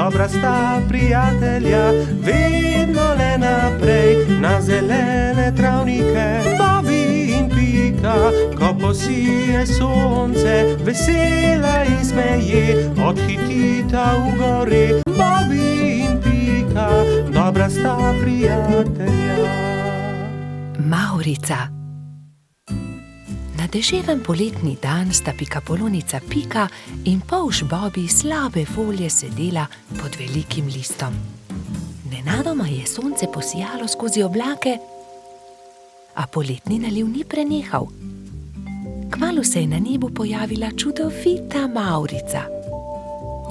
dobra sta prijatelja, vedno le naprej na zelene travnike. Bobby in Pika, ko posije sonce, vesela in smeje, odhitita v gori. Bobby in Pika, dobra sta prijatelja. Mavrica. Na deževen poletni dan sta pikapolonica Pika in polž Bobby slabe volje sedela pod velikim listom. Nenadoma je sonce posijalo skozi oblake, a poletni naliv ni prenehal. Kmalu se je na nebu pojavila čudovita Mavrica.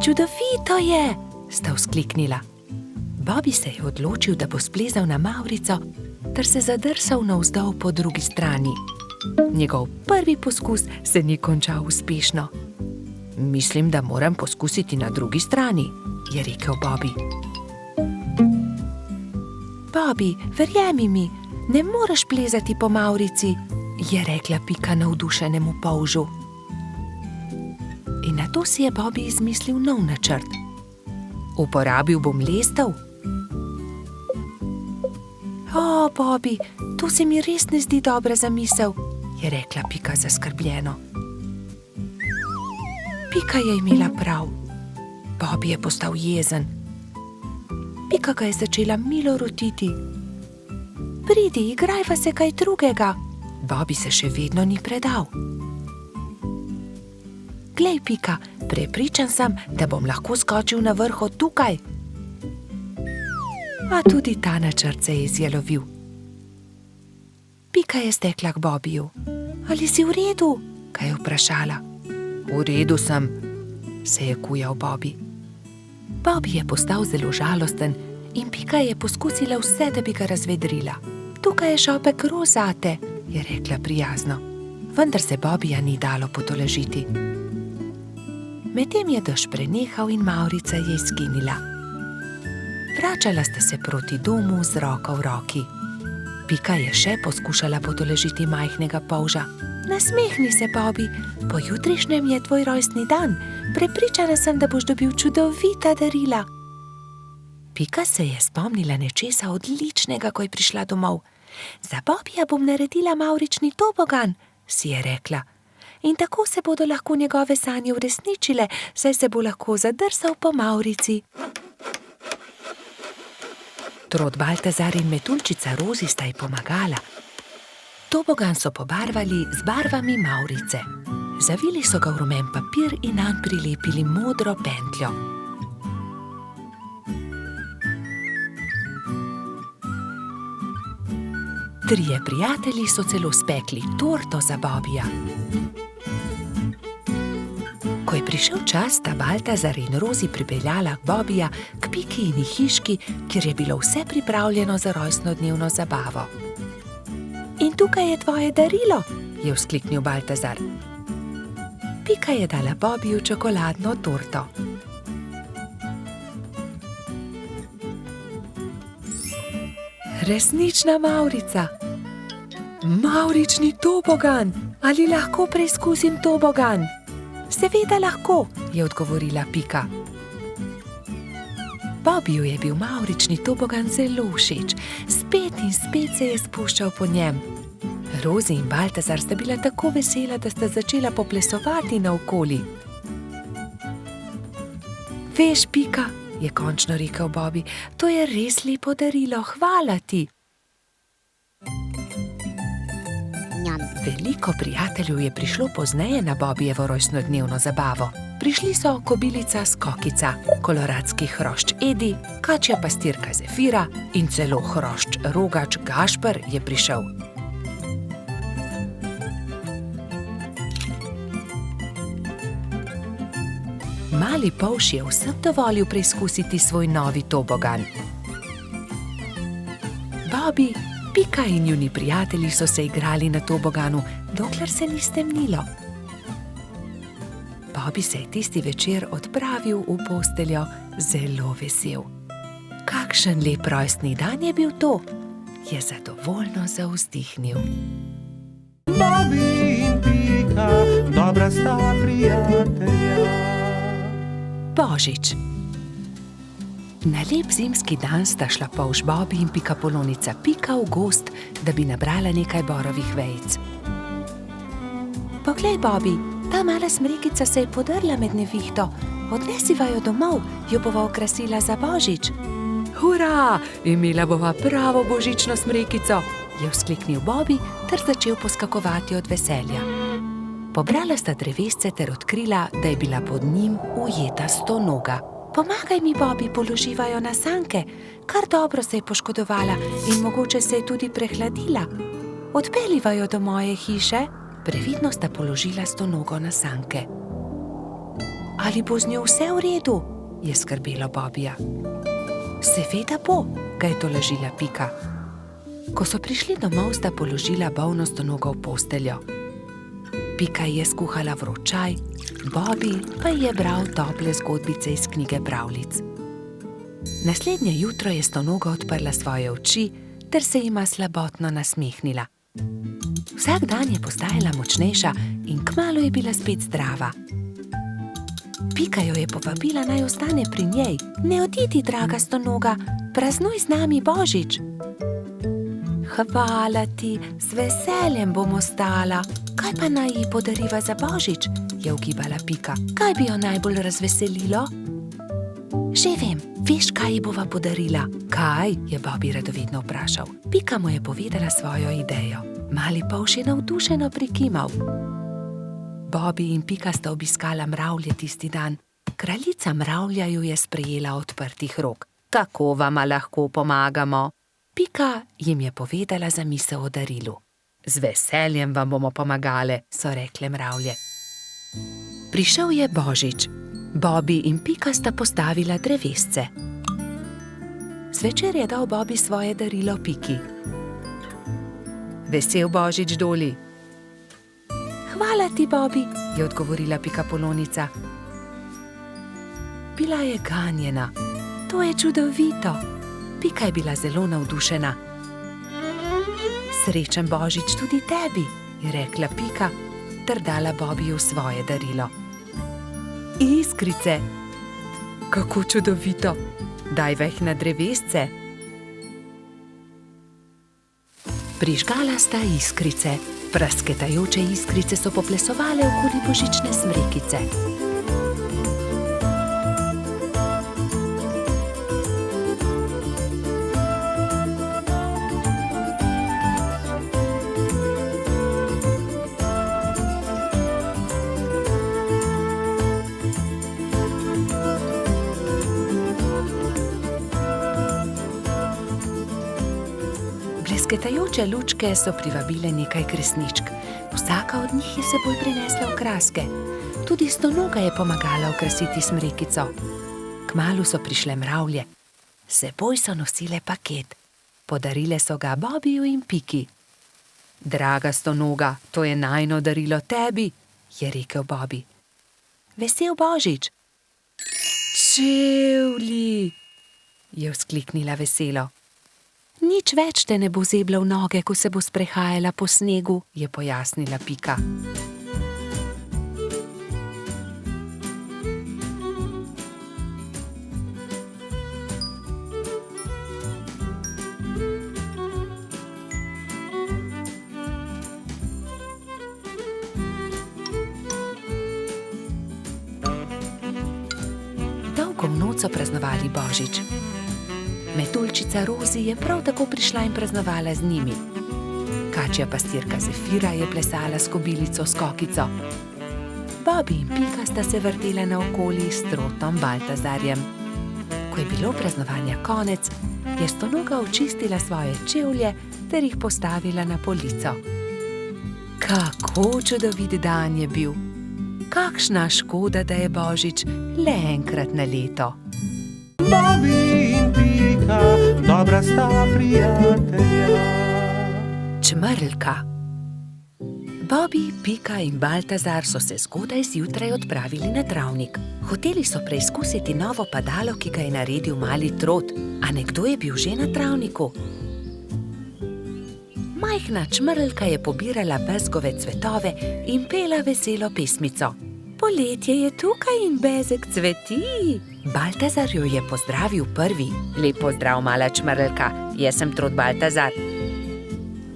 Čudovito je, sta vzkliknila. Bobby se je odločil, da bo splezal na Mavrico ter se zadrsal navzdol po drugi strani. Njegov prvi poskus se ni končal uspešno. Mislim, da moram poskusiti na drugi strani, je rekel Bobby. Bobby, verjemi mi, ne moreš plezati po Mavrici, je rekla Pika navdušenemu polžu. In nato si je Bobby izmislil nov načrt. Uporabil bom lestev. O, Bobby, to se mi res ne zdi dobra zamisel, je rekla Pika zaskrbljeno. Pika je imela prav. Bobby je postal jezen. Pika ga je začela milo rotiti. Pridi, igrajva se kaj drugega. Bobby se še vedno ni predal. Glej, Pika, prepričan sem, da bom lahko skočil na vrh od tukaj. A tudi ta načrt se je izjalovil. Pika je stekla k Bobbyju. Ali si v redu? Ga je vprašala. V redu sem, se je kujal Bobby. Bobby je postal zelo žalosten in Pika je poskusila vse, da bi ga razvedrila. Tukaj je šopek rož zate, je rekla prijazno. Vendar se Bobbyja ni dalo potolažiti. Medtem je dež prenehal in Mavrica je izginila. Vračala sta se proti domu z roko v roki. Pika je še poskušala potolažiti majhnega polža. Nasmehni se, Bobby, pojutrišnjem je tvoj rojstni dan. Prepričana sem, da boš dobil čudovita darila. Pika se je spomnila nečesa odličnega, ko je prišla domov. Za Bobbyja bom naredila mavrični tobogan, si je rekla. In tako se bodo lahko njegove sanje uresničile, saj se bo lahko zadrsal po Mavrici. Trod Baltazar in metuljčica Rozi sta ji pomagala. Tobogan so pobarvali z barvami Mavrice. Zavili so ga v rumen papir in nanj prilepili modro pentljo. Trije prijatelji so celo spekli torto za Bobbyja. Ko je prišel čas, sta Baltazar in Rozi pripeljala Bobbyja k Pikini hiški, kjer je bilo vse pripravljeno za rojstnodnevno zabavo. In tukaj je tvoje darilo, je vzkliknil Baltazar. Pika je dala Bobbyju čokoladno torto. Resnična Mavrica. Mavrični tobogan. Ali lahko preizkusim tobogan? Seveda lahko, je odgovorila Pika. Bobbyju je bil mavrični tobogan zelo všeč. Spet in spet se je spuščal po njem. Rozi in Baltazar sta bila tako vesela, da sta začela poplesovati naokoli. Veš, Pika, je končno rekel Bobby, to je res lepo darilo, hvala ti. Veliko prijateljev je prišlo pozneje na Bobbyjevo rojstnodnevno zabavo. Prišli so kobilica Skokica, koloradski hrošč Edi, kačja pastirka Zefira in celo hrošč Rogač Gašper je prišel. Mali polž je vsem dovolil preizkusiti svoj novi tobogan. Bobby, Pika in njuni prijatelji so se igrali na toboganu, dokler se ni stemnilo. Bobby se je tisti večer odpravil v posteljo zelo vesel. Kakšen lep rojstni dan je bil to, je zadovoljno zavzdihnil. Bobby in Pika, dobra sta prijatelja. Božič. Na lep zimski dan sta šla polž Bobby in Pikapolonica Pika v gozd, da bi nabrala nekaj borovih vejic. Poglej, Bobby, ta mala smrekica se je podrla med nevihto. Odnesiva jo domov, jo bova okrasila za Božič. Hura, imela bova pravo božično smrekico, je vzkliknil Bobby ter začel poskakovati od veselja. Pobrala sta drevesce ter odkrila, da je bila pod njim ujeta stonoga. Pomagaj mi, Bobby, položiva jo na sanke. Kar dobro se je poškodovala in mogoče se je tudi prehladila. Odpeljiva jo do moje hiše. Previdno sta položila stonogo na sanke. Ali bo z njo vse v redu? Je skrbelo Bobbyja. Seveda bo, ga je tolažila Pika. Ko so prišli domov, sta položila bolno stonogo v posteljo. Pika je skuhala vroč čaj, Bobby pa je bral tople zgodbice iz knjige pravljic. Naslednje jutro je stonoga odprla svoje oči ter se jima slabotno nasmehnila. Vsak dan je postajala močnejša in kmalu je bila spet zdrava. Pika jo je povabila, naj ostane pri njej. Ne odidi, draga stonoga, praznuj z nami Božič. Hvala ti, z veseljem bom ostala. Kaj pa naj ji podariva za Božič? Je ugibala Pika. Kaj bi jo najbolj razveselilo? Že vem, veš, kaj ji bova podarila? Kaj? Je Bobby radovedno vprašal. Pika mu je povedala svojo idejo. Mali polž je navdušeno prikimal. Bobby in Pika sta obiskala mravlje tisti dan. Kraljica mravlja ju je sprejela odprtih rok. Kako vama lahko pomagamo? Pika jim je povedala zamisel o darilu. Z veseljem vam bomo pomagale, so rekle mravlje. Prišel je Božič. Bobby in Pika sta postavila drevesce. Zvečer je dal Bobby svoje darilo Piki. Vesel Božič, Doli. Hvala ti, Bobby, je odgovorila Pikapolonica. Bila je ganjena. To je čudovito. Pika je bila zelo navdušena. Srečen Božič tudi tebi, je rekla Pika ter dala Bobbyju svoje darilo. Iskrice. Kako čudovito. Daj veh na drevesce. Prižgala sta iskrice. Prasketajoče iskrice so poplesovale okoli božične smrekice. Blesketajoče lučke so privabile nekaj kresničk. Vsaka od njih je seboj prinesla okraske. Tudi stonoga je pomagala okrasiti smrekico. Kmalu so prišle mravlje. S seboj so nosile paket. Podarile so ga Bobbyju in Piki. Draga stonoga, to je najino darilo tebi, je rekel Bobby. Vesel Božič. Čevlji, je vzkliknila veselo. Nič več te ne bo zeblal noge, ko se bo sprehajala po snegu, je pojasnila Pika. Dolgo noč so praznovali Božič. Metuljčica Rozi je prav tako prišla in praznovala z njimi. Kačja pastirka Zefira je plesala s kobilico Skokico. Bobby in Pika sta se vrtela naokoli s trotom Baltazarjem. Ko je bilo praznovanja konec, je stonoga očistila svoje čevlje ter jih postavila na polico. Kako čudovit dan je bil! Kakšna škoda, da je Božič le enkrat na leto. Bobby in Pika, dobra sta prijatelja. Čmrlka. Bobby, Pika in Baltazar so se zgodaj zjutraj odpravili na travnik. Hoteli so preizkusiti novo padalo, ki ga je naredil mali trot. A nekdo je bil že na travniku. Majhna čmrlka je pobirala bezgove cvetove in pela veselo pesmico. poletje je tukaj in bezeg cveti. Baltazar jo je pozdravil prvi. Lep pozdrav, mala čmrlka, jaz sem Trod Baltazar.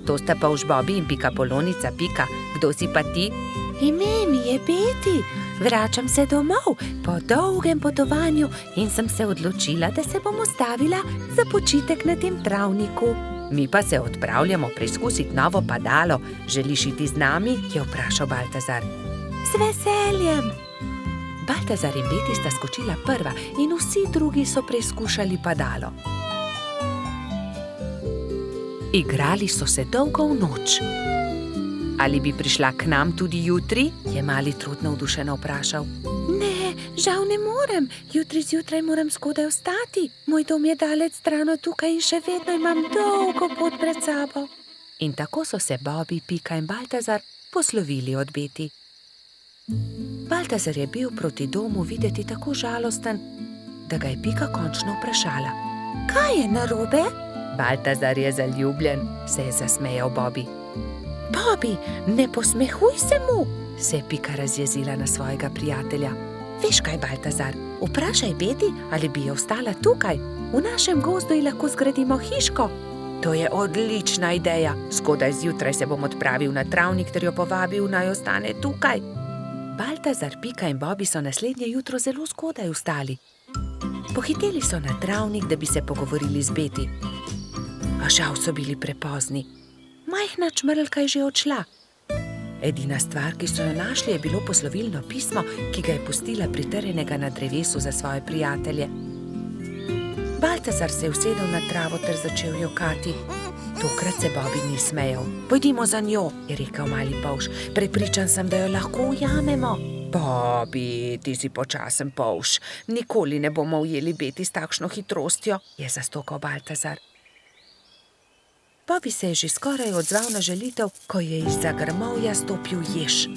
To sta Polž Bobi in Pikapolonica Pika. Kdo si pa ti? Ime mi je Beti. Vračam se domov po dolgem potovanju in sem se odločila, da se bom ustavila za počitek na tem travniku. Mi pa se odpravljamo preizkusiti novo padalo. Želiš iti z nami? Je vprašal Baltazar. Z veseljem. Baltazar in Beti sta skočila prva in vsi drugi so preizkušali padalo. Igrali so se dolgo v noč. Ali bi prišla k nam tudi jutri? Je mali Trud navdušeno vprašal. Ne, žal ne morem. Jutri zjutraj moram skodaj vstati. Moj dom je daleč stran od tukaj in še vedno imam dolgo pot pred sabo. In tako so se Bobi, Pika in Baltazar poslovili od Beti. Baltazar je bil proti domu videti tako žalosten, da ga je Pika končno vprašala. Kaj je narobe? Baltazar je zaljubljen, se je zasmejal Bobi. Bobi, ne posmehuj se mu, se je Pika razjezila na svojega prijatelja. Veš kaj, Baltazar, vprašaj Beti, ali bi jo ostala tukaj. V našem gozdu ji lahko zgradimo hiško. To je odlična ideja. Zgodaj zjutraj se bom odpravil na travnik ter jo povabil, naj ostane tukaj. Baltazar, Pika in Bobi so naslednje jutro zelo zgodaj vstali. Pohiteli so na travnik, da bi se pogovorili z Beti. A žal so bili prepozni. Majhna čmrlka je že odšla. Edina stvar, ki so jo našli, je bilo poslovilno pismo, ki ga je pustila pritrjenega na drevesu za svoje prijatelje. Baltazar se je usedel na travo ter začel jokati. Tokrat se Bobi ni smejal. Pojdimo za njo, je rekel mali Polž. Prepričan sem, da jo lahko ujamemo. Bobi, ti si počasen Polž. Nikoli ne bomo ujeli Beti s takšno hitrostjo, je zastokal Baltazar. Bobi se je že skoraj odzval na želitev, ko je izza grmovja stopil jež.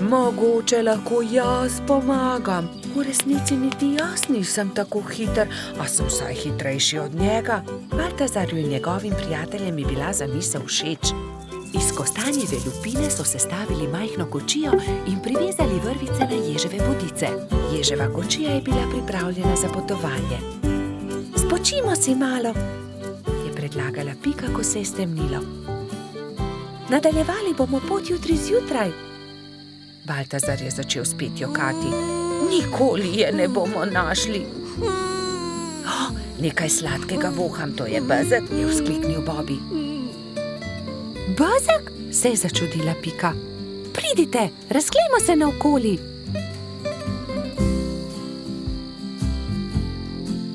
Mogoče lahko jaz pomagam. V resnici niti jaz nisem tako hiter, a sem vsaj hitrejši od njega. Baltazarju in njegovim prijateljem je bila zamisel všeč. Iz kostanjeve lupine so sestavili majhno kočijo in privezali vrvice na ježeve vodice. Ježeva kočija je bila pripravljena za potovanje. Spočimo si malo, predlagala Pika, ko se je stemnilo. Nadaljevali bomo pot jutri zjutraj. Baltazar je začel spet jokati. Nikoli je ne bomo našli. Nekaj sladkega voham, to je bezeg, je vzkliknil Bobi. Bezeg? Se je začudila Pika. Pridite, razglejmo se naokoli.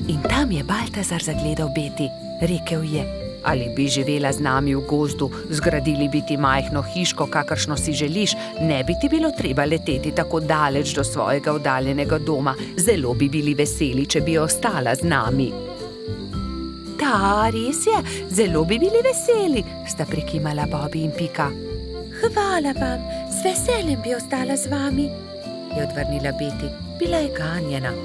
In tam je Baltazar zagledal Beti. Rekel je, ali bi živela z nami v gozdu, zgradili bi ti majhno hiško, kakršno si želiš, ne bi ti bilo treba leteti tako daleč do svojega oddaljenega doma. Zelo bi bili veseli, če bi ostala z nami. Da, res je, zelo bi bili veseli, sta prikimala Bobi in Pika. Hvala vam, z veseljem bi ostala z vami, je odvrnila Beti. Bila je ganjena.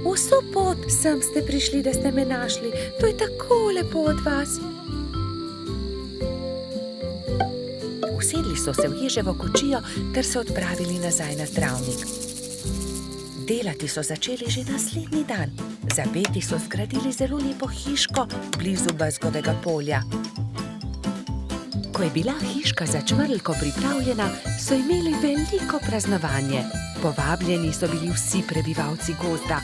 Vso pot sem ste prišli, da ste me našli. To je tako lepo od vas. Usedli so se v ježevo kočijo ter se odpravili nazaj na travnik. Delati so začeli že naslednji dan. Za Beti so zgradili zelo lepo hiško blizu bezgovega polja. Ko je bila hiška za čmrlko pripravljena, so imeli veliko praznovanje. Povabljeni so bili vsi prebivalci gozda.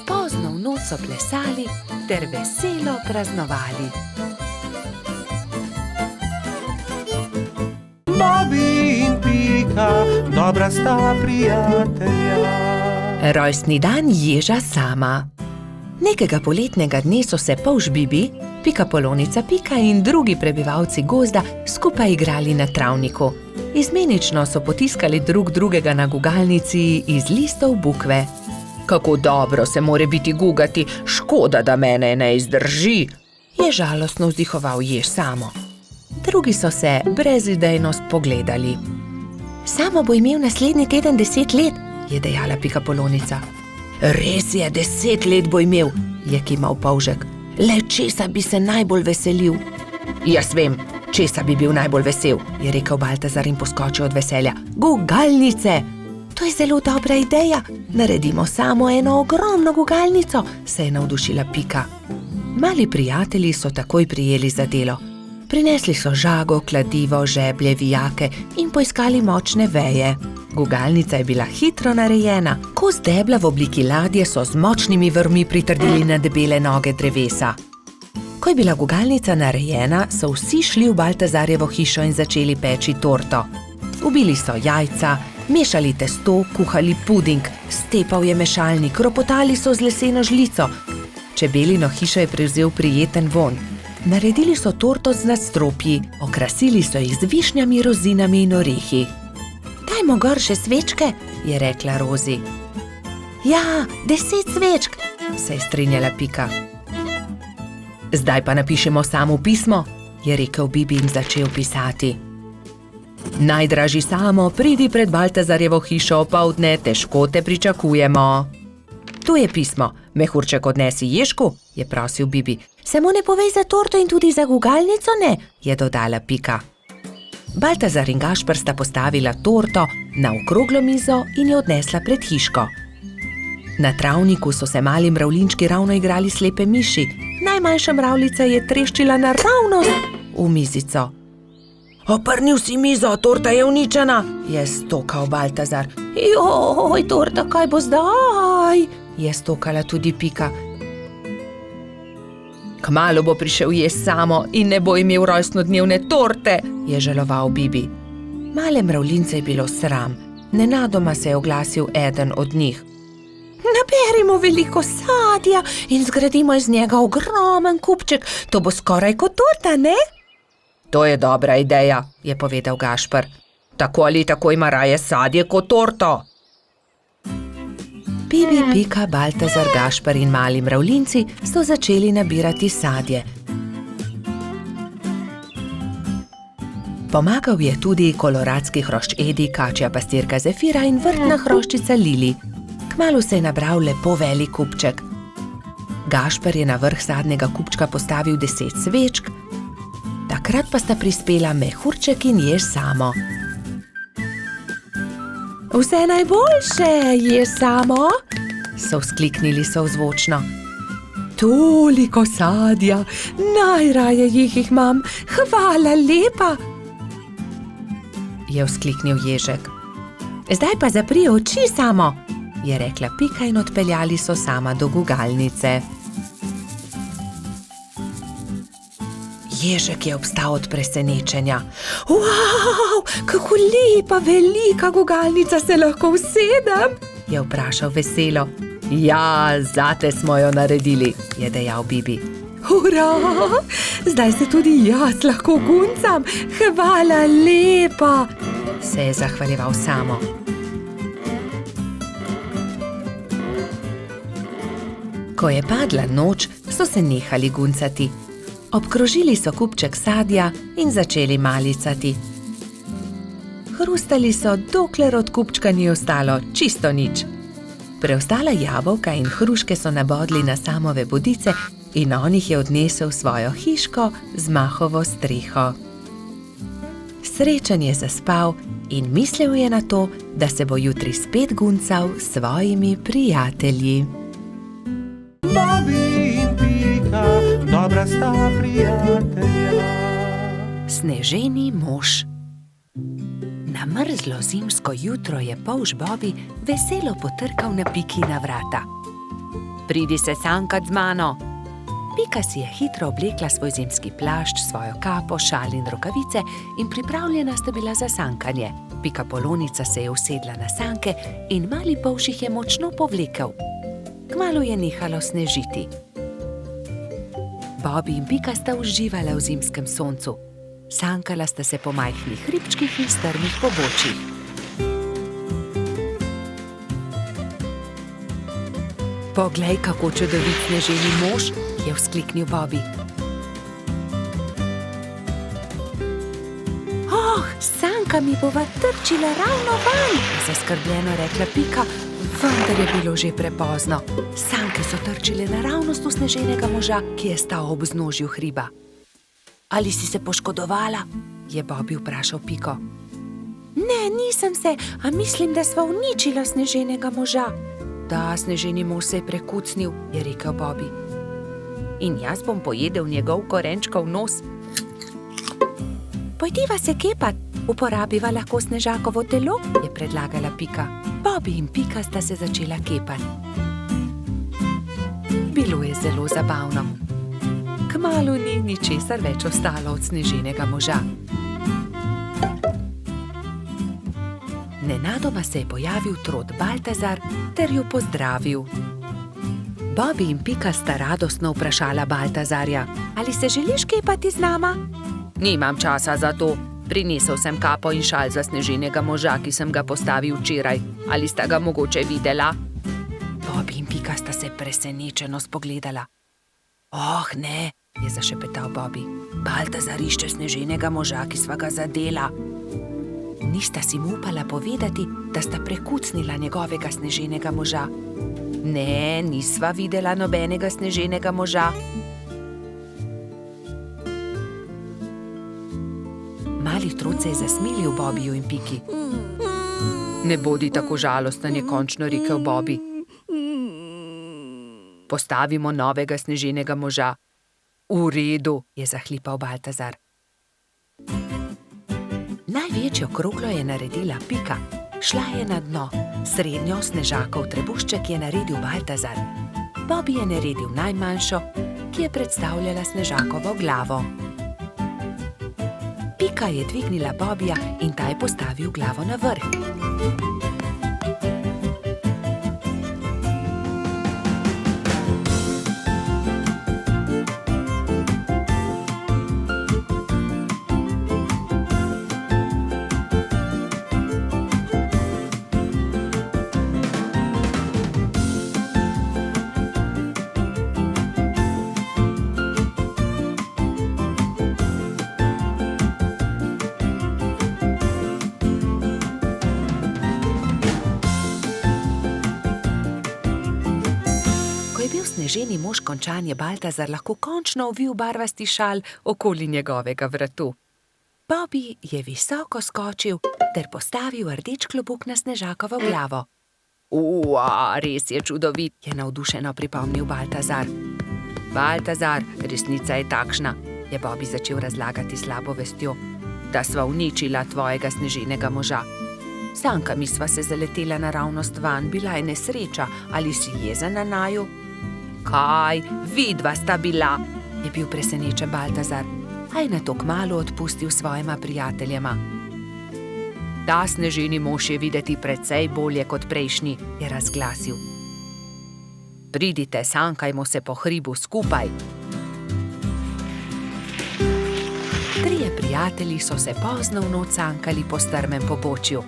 Pozno v noč so plesali ter veselo praznovali. Bobi in Pika, dobra sta prijatelja. Rojstni dan ježa sama. Nekega poletnega dne so se Polž Bibi, Pikapolonica Pika in drugi prebivalci gozda skupaj igrali na travniku. Izmenično so potiskali drug drugega na gugalnici iz listov bukve. Kako dobro se more biti gugati, škoda, da mene ne izdrži, je žalostno vzdihoval jež samo. Drugi so se brezidejno spogledali. Samo bo imel naslednji teden 10 let, je dejala Pikapolonica. Res je, 10 let bo imel, je kimal Polžek. Le česa bi se najbolj veselil? Jaz vem, česa bi bil najbolj vesel, je rekel Baltazar in poskočil od veselja. Gugalnice! To je zelo dobra ideja. Naredimo samo eno ogromno gugalnico, se je navdušila Pika. Mali prijatelji so takoj prijeli za delo. Prinesli so žago, kladivo, žeblje, vijake in poiskali močne veje. Gugalnica je bila hitro narejena. Kos debla v obliki ladje so z močnimi vrvmi pritrdili na debele noge drevesa. Ko je bila gugalnica narejena, so vsi šli v Baltazarjevo hišo in začeli peči torto. Ubili so jajca, mešali testo, kuhali puding, stepal je mešalnik, ropotali so z leseno žlico. Čebelino hišo je prevzel prijeten vonj. Naredili so torto z nadstropji, okrasili so jih z višnjami, rozinami in orehi. Dajmo gor še svečke, je rekla Rozi. Ja, 10 svečk, se je strinjala Pika. Zdaj pa napišemo samo pismo, je rekel Bibi in začel pisati. Najdražji Samo, pridi pred Baltazarjevo hišo opoldne, težko te pričakujemo. Tu je pismo, mehurček odnesi Ježku, je prosil Bibi. Samo ne povej za torto in tudi za gugalnico ne, je dodala Pika. Baltazar in Gašper sta postavila torto na okroglo mizo in jo odnesla pred hiško. Na travniku so se mali mravljinčki ravno igrali slepe miši. Najmanjša mravljica je treščila naravnost v mizico. Oprnil si mizo, torta je uničena, je stokal Baltazar. Joj, torta, kaj bo zdaj? Je stokala tudi Pika. Kmalu bo prišel Samo in ne bo imel rojstnodnevne torte, je žaloval Bibi. Male mravljince je bilo sram. Nenadoma se je oglasil eden od njih. Naberimo veliko sadja in zgradimo iz njega ogromen kupček. To bo skoraj kot torta, ne? To je dobra ideja, je povedal Gašper. Tako ali tako ima raje sadje kot torto. Bibi, Pika, Baltazar, Gašper in mali mravljinci so začeli nabirati sadje. Pomagal je tudi koloradski hrošč Edi, kačja pastirka Zefira in vrtna hroščica Lili. Kmalu se je nabral lepo velik kupček. Gašper je na vrh sadnega kupčka postavil 10 svečk, takrat pa sta prispela Mehurček in Jež Samo. Vse najboljše, Jež Samo, so vzkliknili sozvočno. Toliko sadja, najraje jih imam, hvala lepa, je vzkliknil Ježek. Zdaj pa zapri oči, Samo, je rekla Pika in odpeljali so Sama do gugalnice. Ježek je obstal od presenečenja. Wow, kako lepa, velika gugalnica, se lahko usedem? Je vprašal veselo. Ja, zate smo jo naredili, je dejal Bibi. Hurra, zdaj se tudi jaz lahko guncam, hvala lepa, se je zahvaljeval Samo. Ko je padla noč, so se nehali guncati. Obkrožili so kupček sadja in začeli malicati. Hrustali so, dokler od kupčka ni ostalo čisto nič. Preostala jabolka in hruške so nabodli na Samove bodice in on jih je odnesel v svojo hiško z mahovo streho. Srečen je zaspal in mislil je na to, da se bo jutri spet guncal s svojimi prijatelji. Bobby in Pika, dobra sta prijatelja. Sneženi mož. Na mrzlo zimsko jutro je polž Bobby veselo potrkal na Pikina vrata. Pridi se sankat z mano. Pika si je hitro oblekla svoj zimski plašč, svojo kapo, šal in rokavice in pripravljena sta bila za sankanje. Pika Polonica se je usedla na sanke in mali polž jih je močno povlekel. Kmalu je nehalo snežiti. Bobby in Pika sta uživala v zimskem soncu. Sankala sta se po majhnih hribčkih in strmih pobočjih. Poglej, kako čudovit sneženi mož, je vzkliknil Bobby. Oh, sanka mi bova trčila ravno van, je zaskrbljeno rekla Pika, vendar je bilo že prepozno. Sanke so trčile naravnost v sneženega moža, ki je stal ob vznožju hriba. Ali si se poškodovala? Je Bobby vprašal Piko. Ne, nisem se, a mislim, da sva uničila sneženega moža. Da, sneženi mož se je prekucnil, je rekel Bobby. In jaz bom pojedel njegov korenčkov nos. Pojdiva se kepat, uporabiva lahko snežakovo telo, je predlagala Pika. Bobby in Pika sta se začela kepat. Bilo je zelo zabavno. Kmalu ni ničesar več ostalo od sneženega moža. Nenadoma se je pojavil trod Baltazar ter jo pozdravil. Bobby in Pika sta radostno vprašala Baltazarja: Ali se želiš kepati z nama? Nimam časa za to. Prinesel sem kapo in šal za sneženega moža, ki sem ga postavil včeraj. Ali sta ga mogoče videla? Bobby in Pika sta se presenečeno spogledala. Oh, ne, je zašepetal Bobby. Baltazar išče sneženega moža, ki sva ga zadela. Nista si mu upala povedati, da sta prekucnila njegovega sneženega moža. Ne, nisva videla nobenega sneženega moža. Mali trud se je zasmilil Bobbyju in Piki. Ne bodi tako žalosten, je končno rekel Bobby. Postavimo novega sneženega moža. V redu, je zahlipal Baltazar. Največjo kroglo je naredila Pika. Šla je na dno. Srednjo snežakov trebušček je naredil Baltazar. Bobby je naredil najmanjšo, ki je predstavljala snežakovo glavo. Pika je dvignila Bobbyja in ta je postavil glavo na vrh. Sneženi mož končan je Baltazar lahko končno ovil barvasti šal okoli njegovega vratu. Bobby je visoko skočil ter postavil rdeč klobuk na snežakovo glavo. Res je čudovit, je navdušeno pripomnil Baltazar. Baltazar, resnica je takšna, je Bobby začel razlagati slabo vestjo, da sva uničila tvojega sneženega moža. S sankami sva se zaletela naravnost van, bila je nesreča, ali si jezen na naju? Kaj, vidva sta bila, je bil presenečen Baltazar, a je nato kmalu odpustil svojima prijateljema. Ta sneženi mož je videti precej bolje kot prejšnji, je razglasil. Pridite, sankajmo se po hribu skupaj. Trije prijatelji so se pozno v noč sankali po strmem pobočju.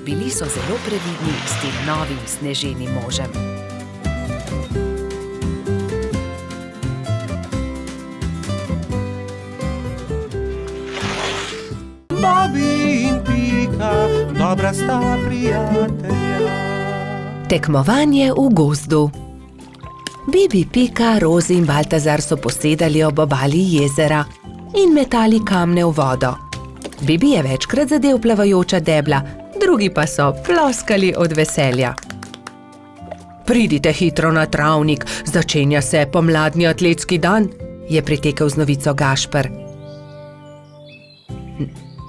Bili so zelo previdni s tem novim sneženim možem. Bobby in Pika, dobra sta prijatelja. Tekmovanje v gozdu. Bibi, Pika, Rozi in Baltazar so posedali ob obali jezera in metali kamne v vodo. Bibi je večkrat zadel plavajoča debla, drugi pa so ploskali od veselja. Pridite hitro na travnik, začenja se pomladni atletski dan, je pritekel z novico Gašper.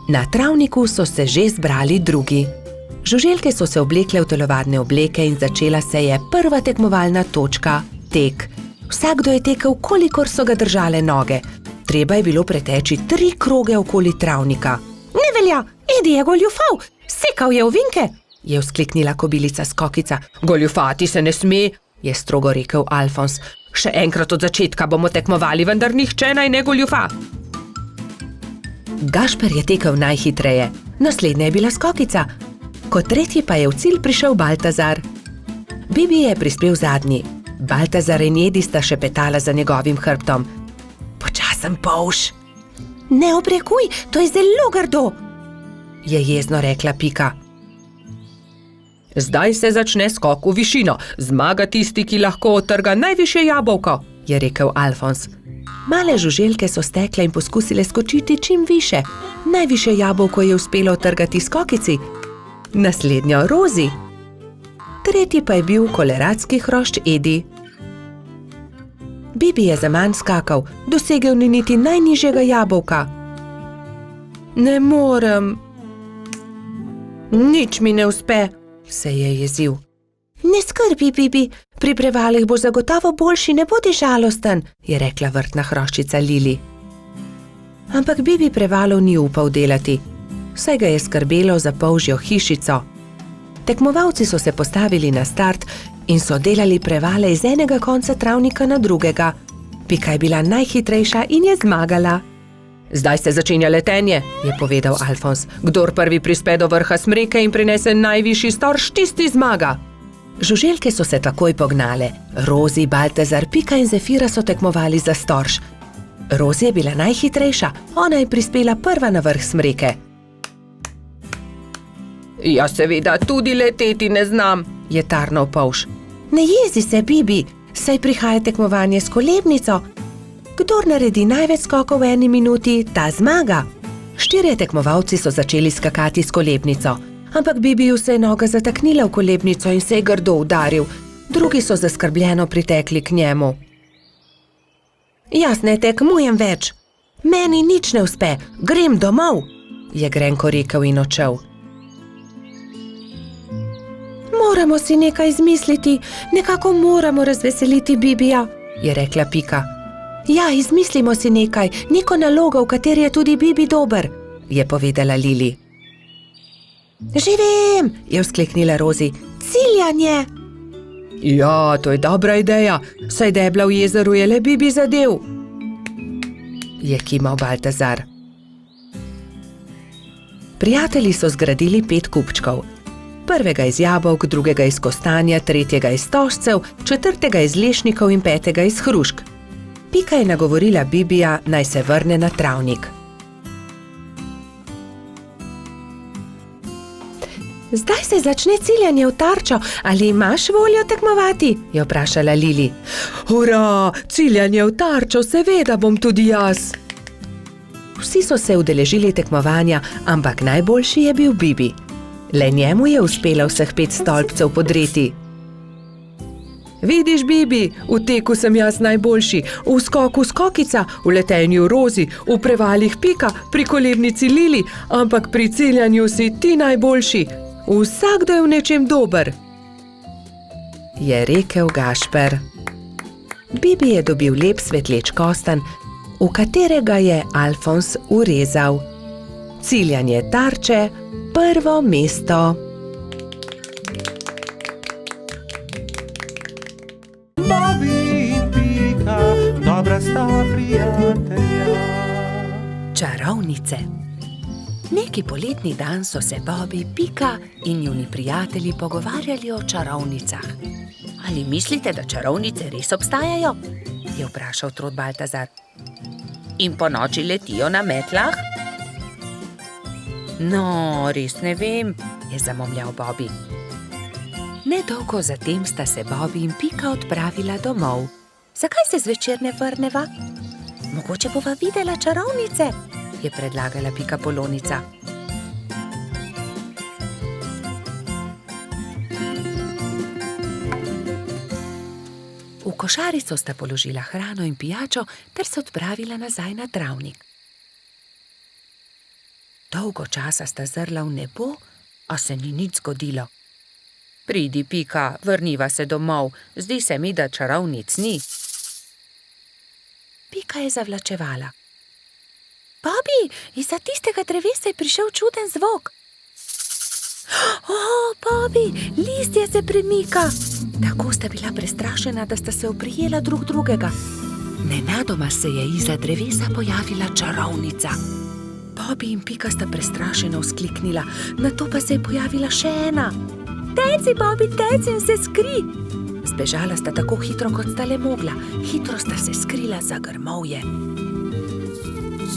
Na travniku so se že zbrali drugi. Žuželke so se oblekle v telovadne obleke in začela se je prva tekmovalna točka, tek. Vsakdo je tekel, kolikor so ga držale noge. Treba je bilo preteči 3 kroge okoli travnika. Ne velja, Edi je goljufal, sekal je ovinke, je vzkliknila kobilica Skokica. Goljufati se ne sme, je strogo rekel Alfons. Še enkrat od začetka bomo tekmovali, vendar nihče naj ne goljufa. Gašper je tekel najhitreje, naslednja je bila Skokica, kot tretji pa je v cilj prišel Baltazar. Bibi je prispel zadnji. Baltazar in Edi sta šepetala za njegovim hrbtom. Počasen polž. Ne obrekuj, to je zelo grdo, je jezno rekla Pika. Zdaj se začne skok v višino, zmaga tisti, ki lahko odtrga najvišje jabolko, je rekel Alfons. Male žuželke so stekle in poskusile skočiti čim više. Najvišje jabolko je uspelo utrgati skokici, naslednjo Rozi. Tretji pa je bil koloradski hrošč Edi. Bibi je zaman skakal, dosegel ni niti najnižjega jabolka. Ne morem. Nič mi ne uspe, se je jezil. Ne skrbi, Bibi, pri prevalih boš zagotovo boljši, ne bodi žalosten, je rekla vrtna hroščica Lili. Ampak Bibi prevalov ni upal delati, saj ga je skrbelo za polžjo hišico. Tekmovalci so se postavili na start in so delali prevale iz enega konca travnika na drugega. Pika je bila najhitrejša in je zmagala. Zdaj se začenja letenje, je povedal Alfons. Kdor prvi prispe do vrha smreke in prinese najvišji storž, tisti zmaga. Žuželke so se takoj pognale. Rozi, Baltazar, Pika in Zefira so tekmovali za storž. Rozi je bila najhitrejša, ona je prispela prva na vrh smreke. Ja, seveda, tudi leteti ne znam, je tarnal polž. Ne jezi se, Bibi, saj prihaja tekmovanje s kolebnico. Kdor naredi največ skokov v 1 minuti, ta zmaga. 4 tekmovalci so začeli skakati s kolebnico, ampak Bibiju se je noga zataknila v kolebnico in se je grdo udaril. Drugi so zaskrbljeno pritekli k njemu. Jaz ne tekmujem več. Meni nič ne uspe, grem domov, je grenko rekel in odšel. Moramo si nekaj izmisliti, nekako moramo razveseliti Bibija, je rekla Pika. Ja, izmislimo si nekaj, neko nalogo, v kateri je tudi Bibi dober, je povedala Lili. Že vem, je vzkliknila Rozi, ciljanje. Ja, to je dobra ideja, saj debla v jezeru je le Bibi zadev, je kimal Baltazar. Prijatelji so zgradili 5 kupčkov. Prvega iz jabolk, drugega iz kostanja, tretjega iz stožcev, četrtega iz lešnikov in 5. iz hrušk. Pika je nagovorila Bibija, naj se vrne na travnik. Zdaj se začne ciljanje v tarčo, ali imaš voljo tekmovati? Je vprašala Lili. Hurra, ciljanje v tarčo, seveda bom tudi jaz. Vsi so se udeležili tekmovanja, ampak najboljši je bil Bibi. Le njemu je uspelo vseh 5 stolpcev podreti. Vidiš, Bibi, v teku sem jaz najboljši, v skoku skokica, v letenju Rozi, v prevalih Pika, pri kolebnici Lili, ampak pri ciljanju si ti najboljši. Vsakdo je v nečem dober, je rekel Gašper. Bibi je dobil lep svetleč kostanj, v katerega je Alfons urezal. Ciljanje tarče, prvo mesto. Bobby in Pika, dobra sta prijatelja. Čarovnice. Neki poletni dan so se Bobby, Pika in njuni prijatelji pogovarjali o čarovnicah. Ali mislite, da čarovnice res obstajajo? Je vprašal Trod Baltazar. In ponoči letijo na metlah? No, res ne vem, je zamomljal Bobby. Nedolgo zatem sta se Bobby in Pika odpravila domov. Zakaj se zvečer ne vrneva? Mogoče bova videla čarovnice, je predlagala Pika Polonica. V košarico sta položila hrano in pijačo ter se odpravila nazaj na travnik. Dolgo časa sta zrla v nebo, a se ni nič zgodilo. Pridi, Pika, vrniva se domov, zdi se mi, da čarovnic ni. Pika je zavlačevala. Bobby, izza tistega drevesa je prišel čuden zvok. O, Bobby, listje se premika. Tako sta bila prestrašena, da sta se oprijela drug drugega. Nenadoma se je izza drevesa pojavila čarovnica. Bobby in Pika sta prestrašeno vzkliknila, nato pa se je pojavila še ena. Teci, Bobby, teci in se skri! Zbežala sta tako hitro, kot sta le mogla. Hitro sta se skrila za grmovje.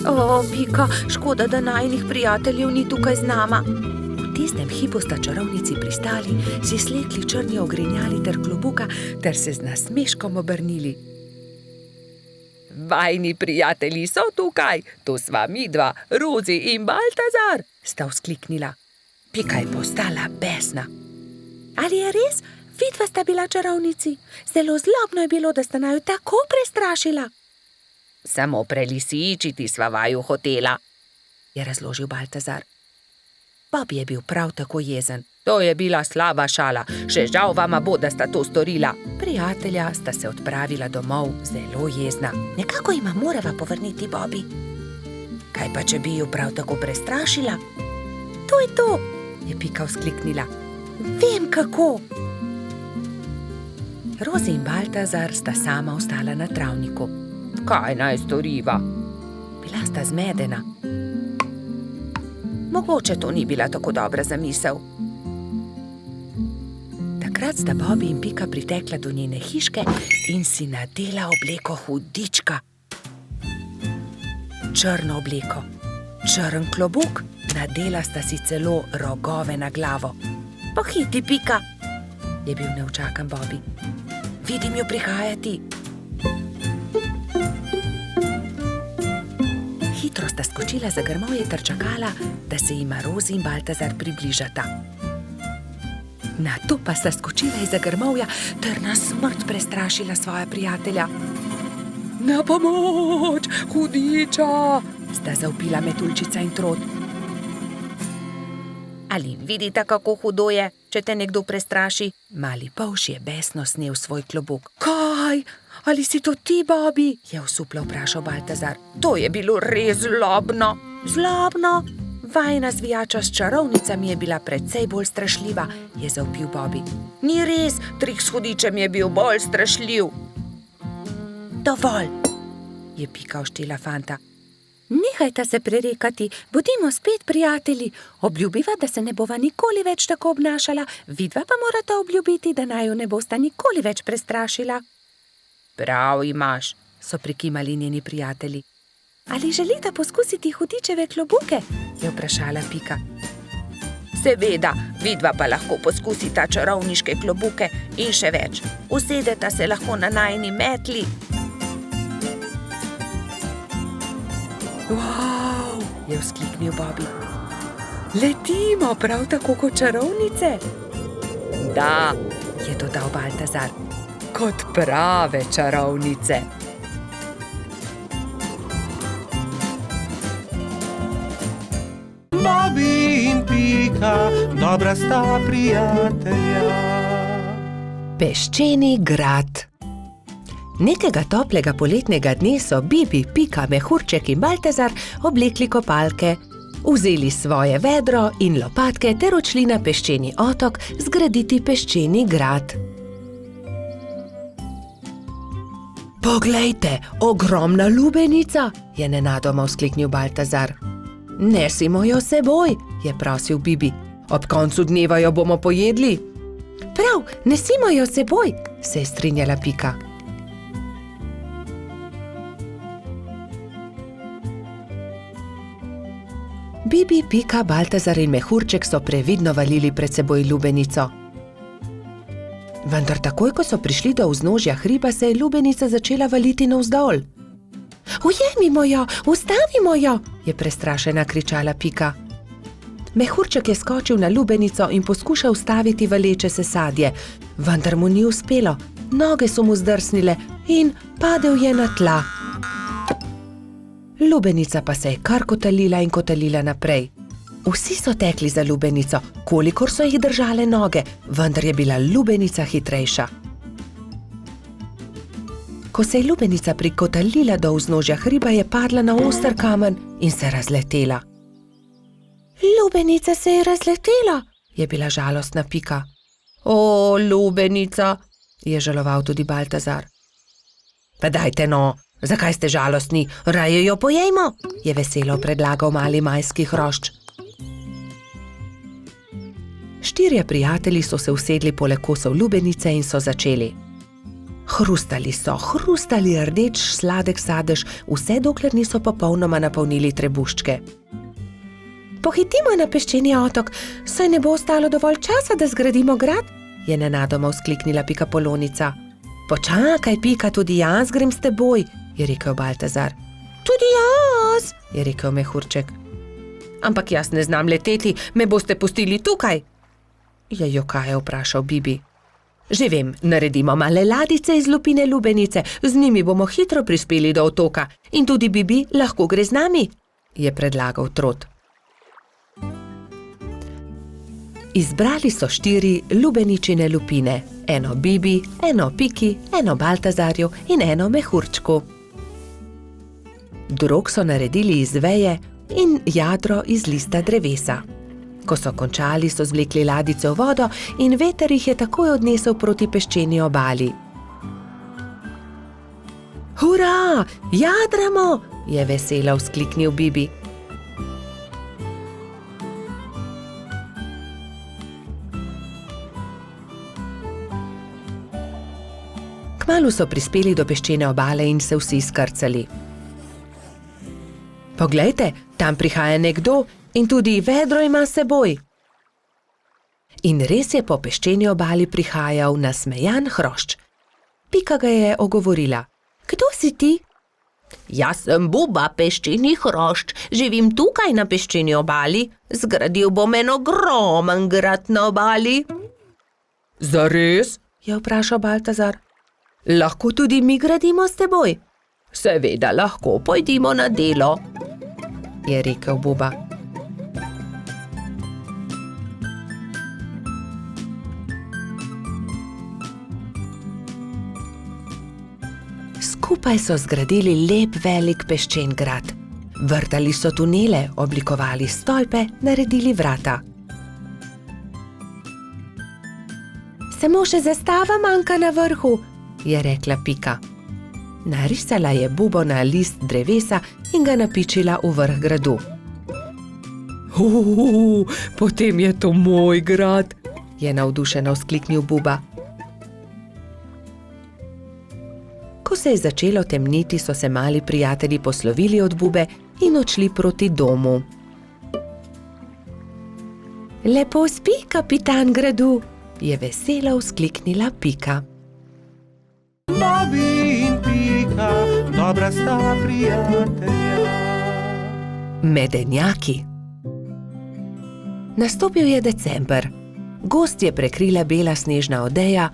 O, Pika, škoda, da najinih prijateljev ni tukaj z nama. V tistem hipu sta čarovnici pristali, si slekli črni ogrinjali ter klobuka ter se z nasmeškom obrnili. Vajni prijatelji so tukaj, to sva midva, Rozi in Baltazar, sta vzkliknila. Pika je postala besna. Ali je res? Vidva sta bila čarovnici. Zelo zlobno je bilo, da sta naju tako prestrašila. Samo prelisičiti sva vaju hotela, je razložil Baltazar. Bobby je bil prav tako jezen. To je bila slaba šala, še žal vama bo, da sta to storila. Prijatelja sta se odpravila domov zelo jezna. Nekako jima morava povrniti Bobby. Kaj pa, če bi ju prav tako prestrašila? To je to, je Pika vzkliknila. Vem kako. Rozi in Baltazar sta sama ostala na travniku. Kaj naj storiva? Bila sta zmedena. Mogoče to ni bila tako dobra zamisel. Takrat sta Bobby in Pika pritekla do njene hiške in si nadela obleko hudička. Črno obleko, črn klobuk, nadela sta si celo rogove na glavo. Pohiti, Pika, je bil neučakan Bobby. Vidim jo prihajati. Hitro sta skočila za grmovje ter čakala, da se jima Rozi in Baltazar približata. Nato pa sta skočila izza grmovja ter na smrt prestrašila svoja prijatelja. Na pomoč, hudiča, sta zavpila Metuljčica in Trod. Ali vidite, kako hudo je, če te nekdo prestraši? Mali polž je besno snel svoj klobuk. Kaj? Ali si to ti, Bobby? Je osuplo vprašal Baltazar. To je bilo res zlobno. Zlobno? Vajna zvijača s čarovnicami je bila precej bolj strašljiva, je zavpil Bobby. Ni res, trik s hudičem je bil bolj strašljiv. Dovolj, je Pika oštela fanta. Nehajta se prerekati, bodimo spet prijatelji. Obljubiva, da se ne bova nikoli več tako obnašala, vidva pa morata obljubiti, da naju ne bosta nikoli več prestrašila. Prav imaš, so prikimali njeni prijatelji. Ali želita poskusiti hudičeve klobuke? Je vprašala Pika. Seveda, vidva pa lahko poskusita čarovniške klobuke in še več. Usedeta se lahko na najini metli. Wow, je vzkliknil Bobby. Letimo prav tako kot čarovnice? Da, je dodal Baltazar, kot prave čarovnice. Bobby in Pika, dobra sta prijatelja. Peščeni grad. Nekega toplega poletnega dne so Bibi, Pika, Mehurček in Baltazar oblekli kopalke, vzeli svoje vedro in lopatke ter odšli na peščeni otok zgraditi peščeni grad. Poglejte, ogromna lubenica, je nenadoma vzkliknil Baltazar. Nesimo jo seboj, je prosil Bibi. Ob koncu dneva jo bomo pojedli. Prav, nesimo jo seboj, se je strinjala Pika. Bibi, Pika, Baltazar in Mehurček so previdno valili pred seboj lubenico. Vendar takoj, ko so prišli do vznožja hriba, se je lubenica začela valiti navzdol. Ujemimo jo, ustavimo jo, je prestrašena kričala Pika. Mehurček je skočil na lubenico in poskušal ustaviti valeče se sadje, vendar mu ni uspelo. Noge so mu zdrsnile in padel je na tla. Lubenica pa se je kar kotalila in kotalila naprej. Vsi so tekli za lubenico, kolikor so jih držale noge, vendar je bila lubenica hitrejša. Ko se je lubenica prikotalila do vznožja hriba, je padla na oster kamen in se razletela. Lubenica se je razletela, je bila žalostna Pika. O, lubenica, je žaloval tudi Baltazar. Pa dajte no, zakaj ste žalostni, raje jo pojejmo, je veselo predlagal mali majski hrošč. Štirje prijatelji so se usedli poleg kosov lubenice in so začeli. Hrustali so, hrustali rdeč sladek sadež, vse dokler niso popolnoma napolnili trebuščke. Pohitimo na peščeni otok, saj ne bo ostalo dovolj časa, da zgradimo grad, je nenadoma vzkliknila Pikapolonica. Počakaj, Pika, tudi jaz grem s teboj, je rekel Baltazar. Tudi jaz, je rekel mehurček. Ampak jaz ne znam leteti, me boste pustili tukaj? Je jokaje vprašal Bibi. Že vem, naredimo male ladice iz lupine lubenice, z njimi bomo hitro prispeli do otoka in tudi Bibi lahko gre z nami, je predlagal Trot. Izbrali so 4 lubeničine lupine, eno Bibi, eno Piki, eno Baltazarju in eno mehurčku. Drog so naredili iz veje in jadro iz lista drevesa. Ko so končali, so zvlekli ladice v vodo in veter jih je takoj odnesel proti peščeni obali. Hura, jadramo, je veselo vzkliknil Bibi. Kmalu so prispeli do peščene obale in se vsi skrcali. Poglejte, tam prihaja nekdo in tudi vedro ima s seboj. In res je po peščeni obali prihajal nasmejan hrošč. Pika ga je ogovorila. Kdo si ti? Jaz sem Buba, peščeni hrošč, živim tukaj na peščeni obali, zgradil bom en ogromen grad na obali. Zares? Je vprašal Baltazar. Lahko tudi mi gradimo s teboj? Seveda lahko, pojdimo na delo, je rekel Buba. Skupaj so zgradili lep velik peščen grad. Vrtali so tunele, oblikovali stolpe, naredili vrata. Samo še zastava manjka na vrhu, je rekla Pika. Narisala je Bubo na list drevesa in ga napičila v vrh gradu. Potem je to moj grad, je navdušeno vzkliknil Buba. Ko se je začelo temniti, so se mali prijatelji poslovili od Bube in odšli proti domu. Lepo spi, kapitan gradu, je veselo vzkliknila Pika. Bobby in Pika, dobra sta prijatelja. Medenjaki. Nastopil je december. Gozd je prekrila bela snežna odeja.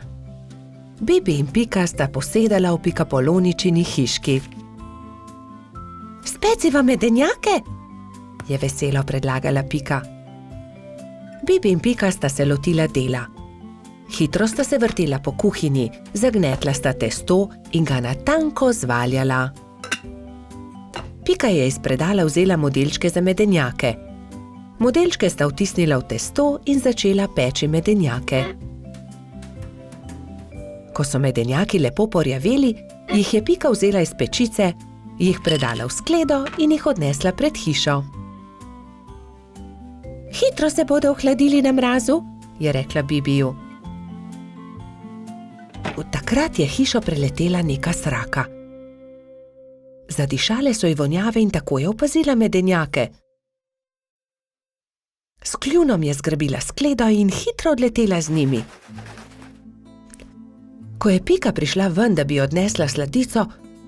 Bibi in Pika sta posedala v Pikapoloničini hiški. Speciva medenjake, je veselo predlagala Pika. Bibi in Pika sta se lotila dela. Hitro sta se vrtela po kuhinji, zagnetla sta testo in ga na tanko zvaljala. Pika je iz predala vzela modelčke za medenjake. Modelčke sta vtisnila v testo in začela peči medenjake. Ko so medenjaki lepo porjaveli, jih je Pika vzela iz pečice, jih predala v skledo in jih odnesla pred hišo. Hitro se bodo ohladili na mrazu, je rekla Bibiju. Takrat je hišo preletela neka sraka. Zadišale so ji vonjave in tako je opazila medenjake. S kljunom je zgrabila skledo in hitro odletela z njimi. Ko je Pika prišla ven, da bi odnesla sladico,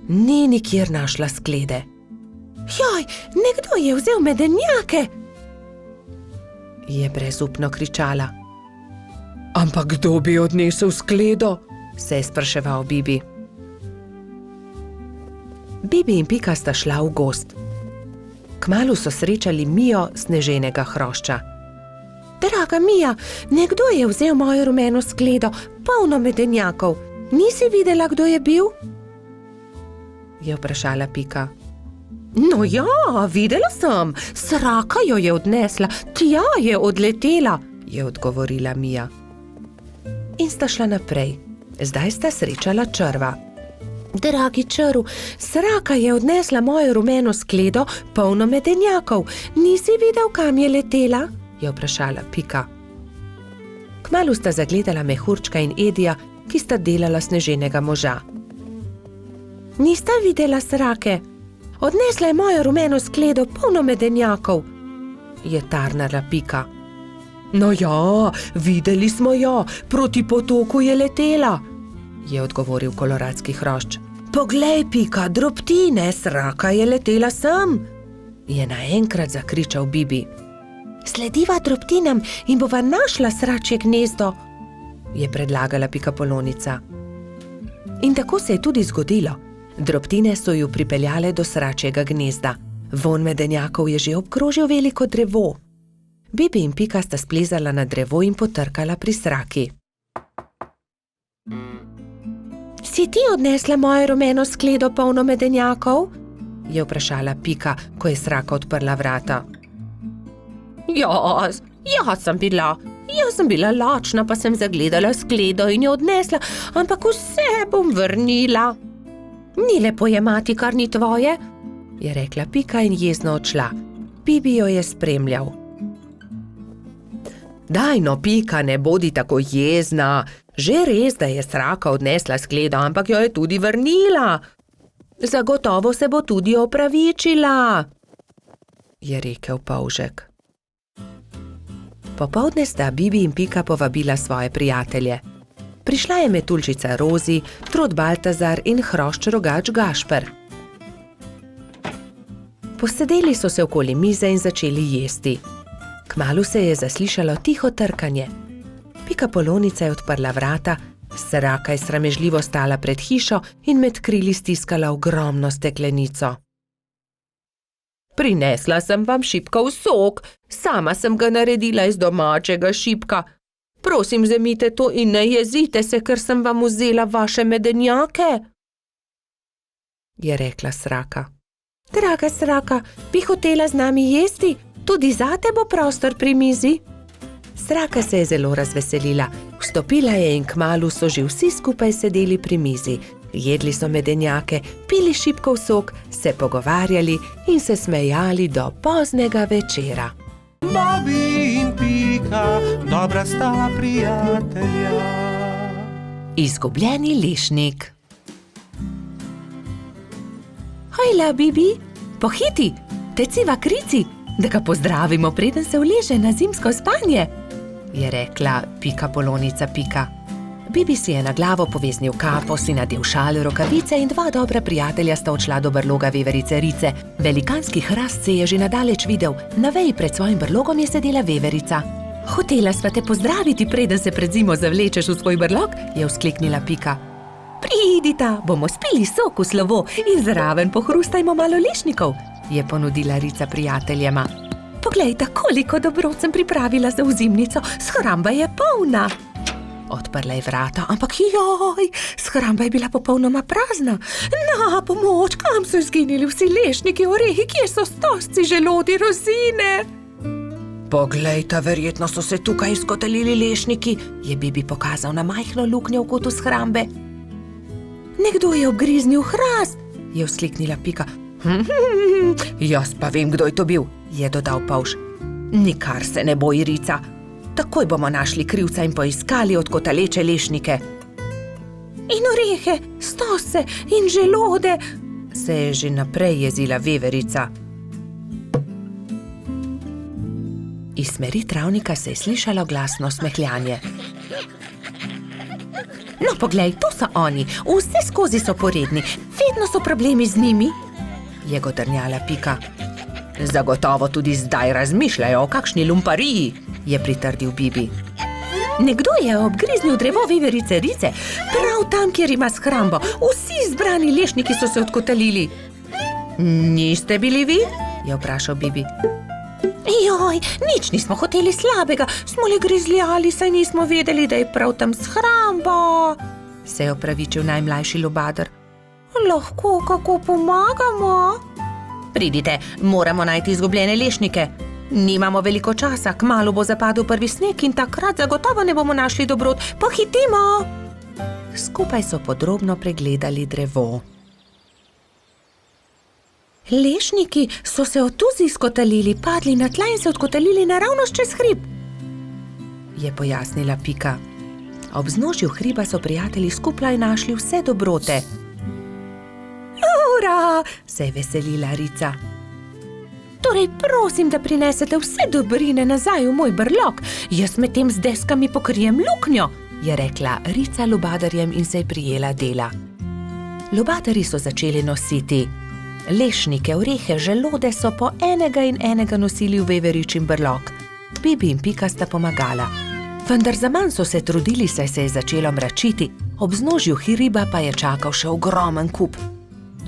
ni nikjer našla sklede. Joj, nekdo je vzel medenjake! Je brezupno kričala. Ampak kdo bi odnesel skledo? Se je spraševal Bibi. Bibi in Pika sta šla v gozd. Kmalu so srečali Mijo, sneženega hrošča. Draga Mija, nekdo je vzel mojo rumeno skledo, polno medenjakov. Nisi videla, kdo je bil? Je vprašala Pika. No ja, videla sem, sraka jo je odnesla, tja je odletela, je odgovorila Mija. In sta šla naprej. Zdaj sta srečala črva. Dragi črv, sraka je odnesla mojo rumeno skledo, polno medenjakov. Nisi videl, kam je letela? Je vprašala Pika. Kmalu sta zagledala mehurčka in Edija, ki sta delala sneženega moža. Nista videla srake? Odnesla je mojo rumeno skledo, polno medenjakov, je tarnala Pika. No ja, videli smo jo, proti potoku je letela, je odgovoril koloradski hrošč. Poglej, Pika, drobtine, sraka je letela sem, je naenkrat zakričal Bibi. Slediva drobtinam in bova našla sračje gnezdo, je predlagala Pikapolonica. In tako se je tudi zgodilo. Drobtine so ju pripeljale do sračjega gnezda. Vonj medenjakov je že obkrožil veliko drevo. Bibi in Pika sta splezala na drevo in potrkala pri sraki. Si ti odnesla mojo rumeno skledo polno medenjakov? Je vprašala Pika, ko je sraka odprla vrata. Jaz sem bila lačna, pa sem zagledala skledo in jo odnesla, ampak vse bom vrnila. Ni lepo jemati, kar ni tvoje, je rekla Pika in jezno odšla. Bibi jo je spremljal. Daj no, Pika, ne bodi tako jezna. Že res, da je sraka odnesla skledo, ampak jo je tudi vrnila. Zagotovo se bo tudi opravičila, je rekel polžek. Popoldne sta Bibi in Pika povabila svoje prijatelje. Prišla je metuljčica Rozi, Trod Baltazar in hrošč rogač Gašper. Posedeli so se okoli mize in začeli jesti. Kmalu se je zaslišalo tiho trkanje. Pikapolonica je odprla vrata, sraka je sramežljivo stala pred hišo in med krili stiskala ogromno steklenico. Prinesla sem vam šipkov sok, sama sem ga naredila iz domačega šipka. Prosim, vzemite to in ne jezite se, ker sem vam vzela vaše medenjake, je rekla sraka. Draga sraka, bi hotela z nami jesti? Tudi zate bo prostor pri mizi. Sraka se je zelo razveselila. Vstopila je in kmalu so že vsi skupaj sedeli pri mizi. Jedli so medenjake, pili šipkov sok, se pogovarjali in se smejali do poznega večera. Bobby in Pika, dobra sta prijatelja. Izgubljeni lešnik. Hojla, Bibi, pohiti, teciva krici, da ga pozdravimo, preden se uleže na zimsko spanje, je rekla Pikapolonica Pika. Bibi si je na glavo poveznil kapo, si nadel šal, rokavice in dva dobra prijatelja sta odšla do brloga veverice Rice. Velikanski hrast se je že nadaleč videl, na veji pred svojim brlogom je sedela veverica. Hotela sva te pozdraviti, preden se pred zimo zavlečeš v svoj brlog, je vzkliknila Pika. Pridita, bomo spili sok v slovo in zraven pohrustajmo malo lešnikov, je ponudila Rica prijateljema. Poglejta, koliko dobrot sem pripravila za ozimnico, shramba je polna. Odprla je vrata, ampak joj, shramba je bila popolnoma prazna. Na pomoč, kam so izginili vsi lešniki, orehi, kje so stožci, želodi, rozine? Poglejta, verjetno so se tukaj izkotalili lešniki, je Bibi pokazal na majhno luknjo v kotu shrambe. Nekdo je obgriznil hrast, je vzkliknila Pika. Jaz pa vem, kdo je to bil, je dodal Pavš. Nikar se ne boji, Rica. Takoj bomo našli krivca in poiskali odkotaleče lešnike. In orehe, stose in želode, se je že naprej jezila veverica. Iz smeri travnika se je slišalo glasno smehljanje. No, poglej, to so oni, vse skozi so poredni, vedno so problemi z njimi, je godrnjala Pika. Zagotovo tudi zdaj razmišljajo o kakšni lumpariji, je pritrdil Bibi. Nekdo je obgriznil drevo veverice Rice, prav tam, kjer ima shrambo. Vsi zbrani lešniki so se odkotalili. Niste bili vi? Je vprašal Bibi. Joj, nič nismo hoteli slabega, smo le grizljali, saj nismo vedeli, da je prav tam shramba, se je opravičil najmlajši lubadar. Lahko kako pomagamo? Pridite, moramo najti izgubljene lešnike. Nimamo veliko časa, kmalu bo zapadel prvi sneg in takrat zagotovo ne bomo našli dobrot. Pohitimo! Skupaj so podrobno pregledali drevo. Lešniki so se od tuzi izkotalili, padli na tla in se odkotalili naravnost čez hrib, je pojasnila Pika. Ob vznožju hriba so prijatelji skupaj našli vse dobrote. Ura, se je veselila Rica. Torej prosim, da prinesete vse dobrine nazaj v moj brlog, jaz medtem z deskami pokrijem luknjo, je rekla Rica lubadarjem in se je prijela dela. Lubadarji so začeli nositi lešnike, orehe, želode so po enega in enega nosili v veveričin brlog. Bibi in Pika sta pomagala. Vendar zaman so se trudili, saj se je začelo mračiti, ob vznožju hriba pa je čakal še ogromen kup.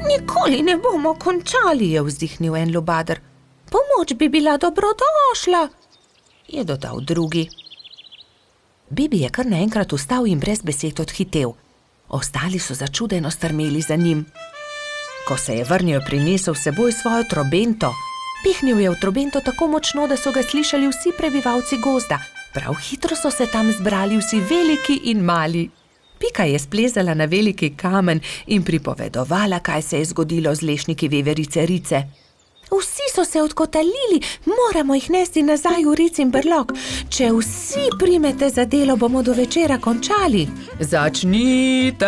Nikoli ne bomo končali, je vzdihnil en lubadar. Pomoč bi bila dobrodošla, je dodal drugi. Bibi je kar naenkrat vstal in brez besed odhitel. Ostali so začudeno strmeli za njim. Ko se je vrnil, prinesel s seboj svojo trobento. Pihnil je v trobento tako močno, da so ga slišali vsi prebivalci gozda. Prav hitro so se tam zbrali vsi veliki in mali. Pika je splezala na veliki kamen in pripovedovala, kaj se je zgodilo z lešniki veverice Rice. Vsi so se odkotalili, moramo jih nesti nazaj v Ricin brlog. Če vsi primete za delo, bomo do večera končali. Začnite,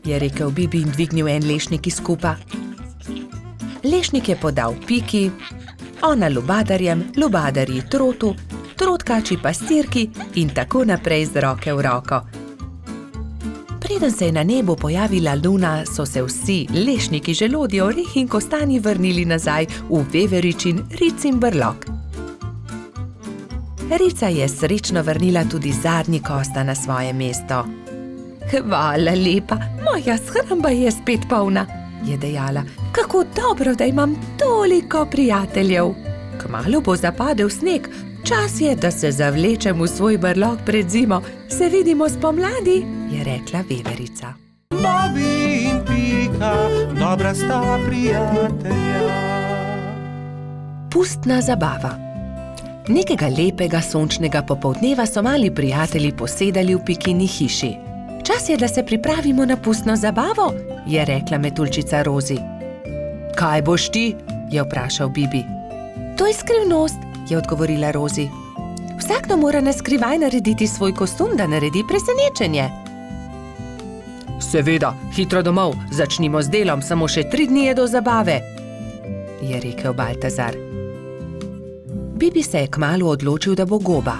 je rekel Bibi in dvignil en lešnik iz kupa. Lešnik je podal Piki, ona lubadarjem, lubadarji trotu, trotkači pastirki in tako naprej z roke v roko. Preden se je na nebu pojavila luna, so se vsi lešniki, želodje, orehi in kostanji vrnili nazaj v veveričin Ricin brlog. Rica je srečno vrnila tudi zadnji kosta na svoje mesto. Hvala lepa, moja shramba je spet polna, je dejala. Kako dobro, da imam toliko prijateljev. Kmalu bo zapadel sneg, čas je, da se zavlečem v svoj brlog pred zimo. Se vidimo spomladi, je rekla veverica. Bobby in Pika, dobra sta prijatelja. Pustna zabava. Nekega lepega sončnega popoldneva so mali prijatelji posedali v Pikini hiši. Čas je, da se pripravimo na pustno zabavo, je rekla metuljčica Rozi. Kaj boš ti? Je vprašal Bibi. To je skrivnost, je odgovorila Rozi. Vsakdo mora na skrivaj narediti svoj kostum, da naredi presenečenje. Seveda, hitro domov, začnimo z delom, samo še 3 dni je do zabave, je rekel Baltazar. Bibi se je kmalu odločil, da bo goba.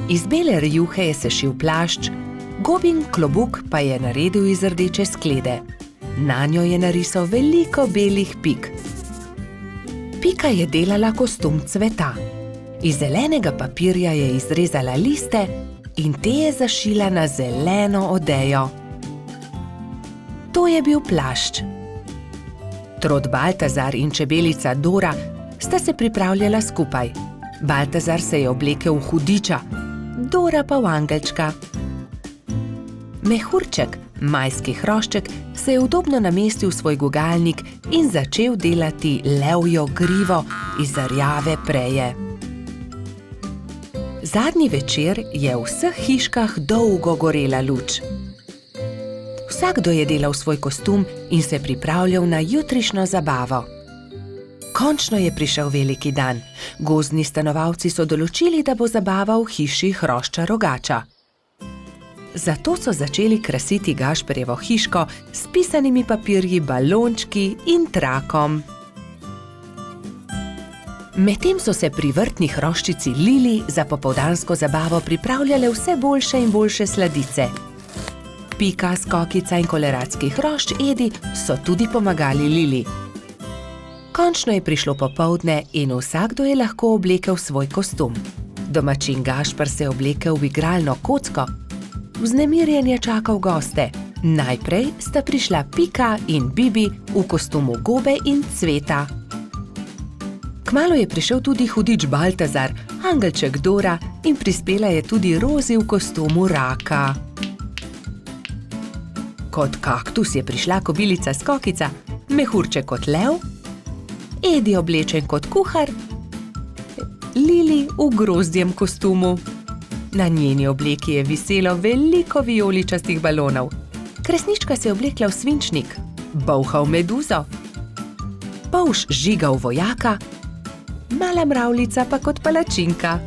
Iz bele rjuhe je sešil plašč, gobin klobuk pa je naredil iz rdeče sklede. Nanjo je narisal veliko belih pik. Pika je delala kostum cveta. Iz zelenega papirja je izrezala liste in te je zašila na zeleno odejo. To je bil plašč. Trod Baltazar in čebelica Dora sta se pripravljala skupaj. Baltazar se je oblekel v hudiča, Dora pa v angelčka. Mehurček, majski hrošček, se je udobno namestil v svoj gugalnik in začel delati levjo grivo iz rjave preje. Zadnji večer je v vseh hiškah dolgo gorela luč. Vsakdo je delal svoj kostum in se pripravljal na jutrišnjo zabavo. Končno je prišel veliki dan. Gozdni stanovalci so določili, da bo zabava v hiši hrošča rogača. Zato so začeli krasiti Gašperjevo hiško s pisanimi papirji, balončki in trakom. Medtem so se pri vrtni hroščici Lili za popoldansko zabavo pripravljale vse boljše in boljše sladice. Pika, Skokica in koleratski hrošč Edi so tudi pomagali Lili. Končno je prišlo popoldne in vsakdo je lahko oblekel svoj kostum. Domačin Gašper se je oblekel v igralno kocko. Vznemirjen je čakal goste. Najprej sta prišla Pika in Bibi v kostumu gobe in cveta. Kmalu je prišel tudi hudič Baltazar, angelček Dora in prispela je tudi Rozi v kostumu raka. Kot kaktus je prišla kobilica Skokica, mehurček kot lev, Edi oblečen kot kuhar, Lili v grozdjem kostumu. Na njeni obleki je viselo veliko vijoličastih balonov. Kresnička se je oblekla v svinčnik, Bolha v meduzo, Polž Žiga v vojaka, mala mravljica pa kot palačinka.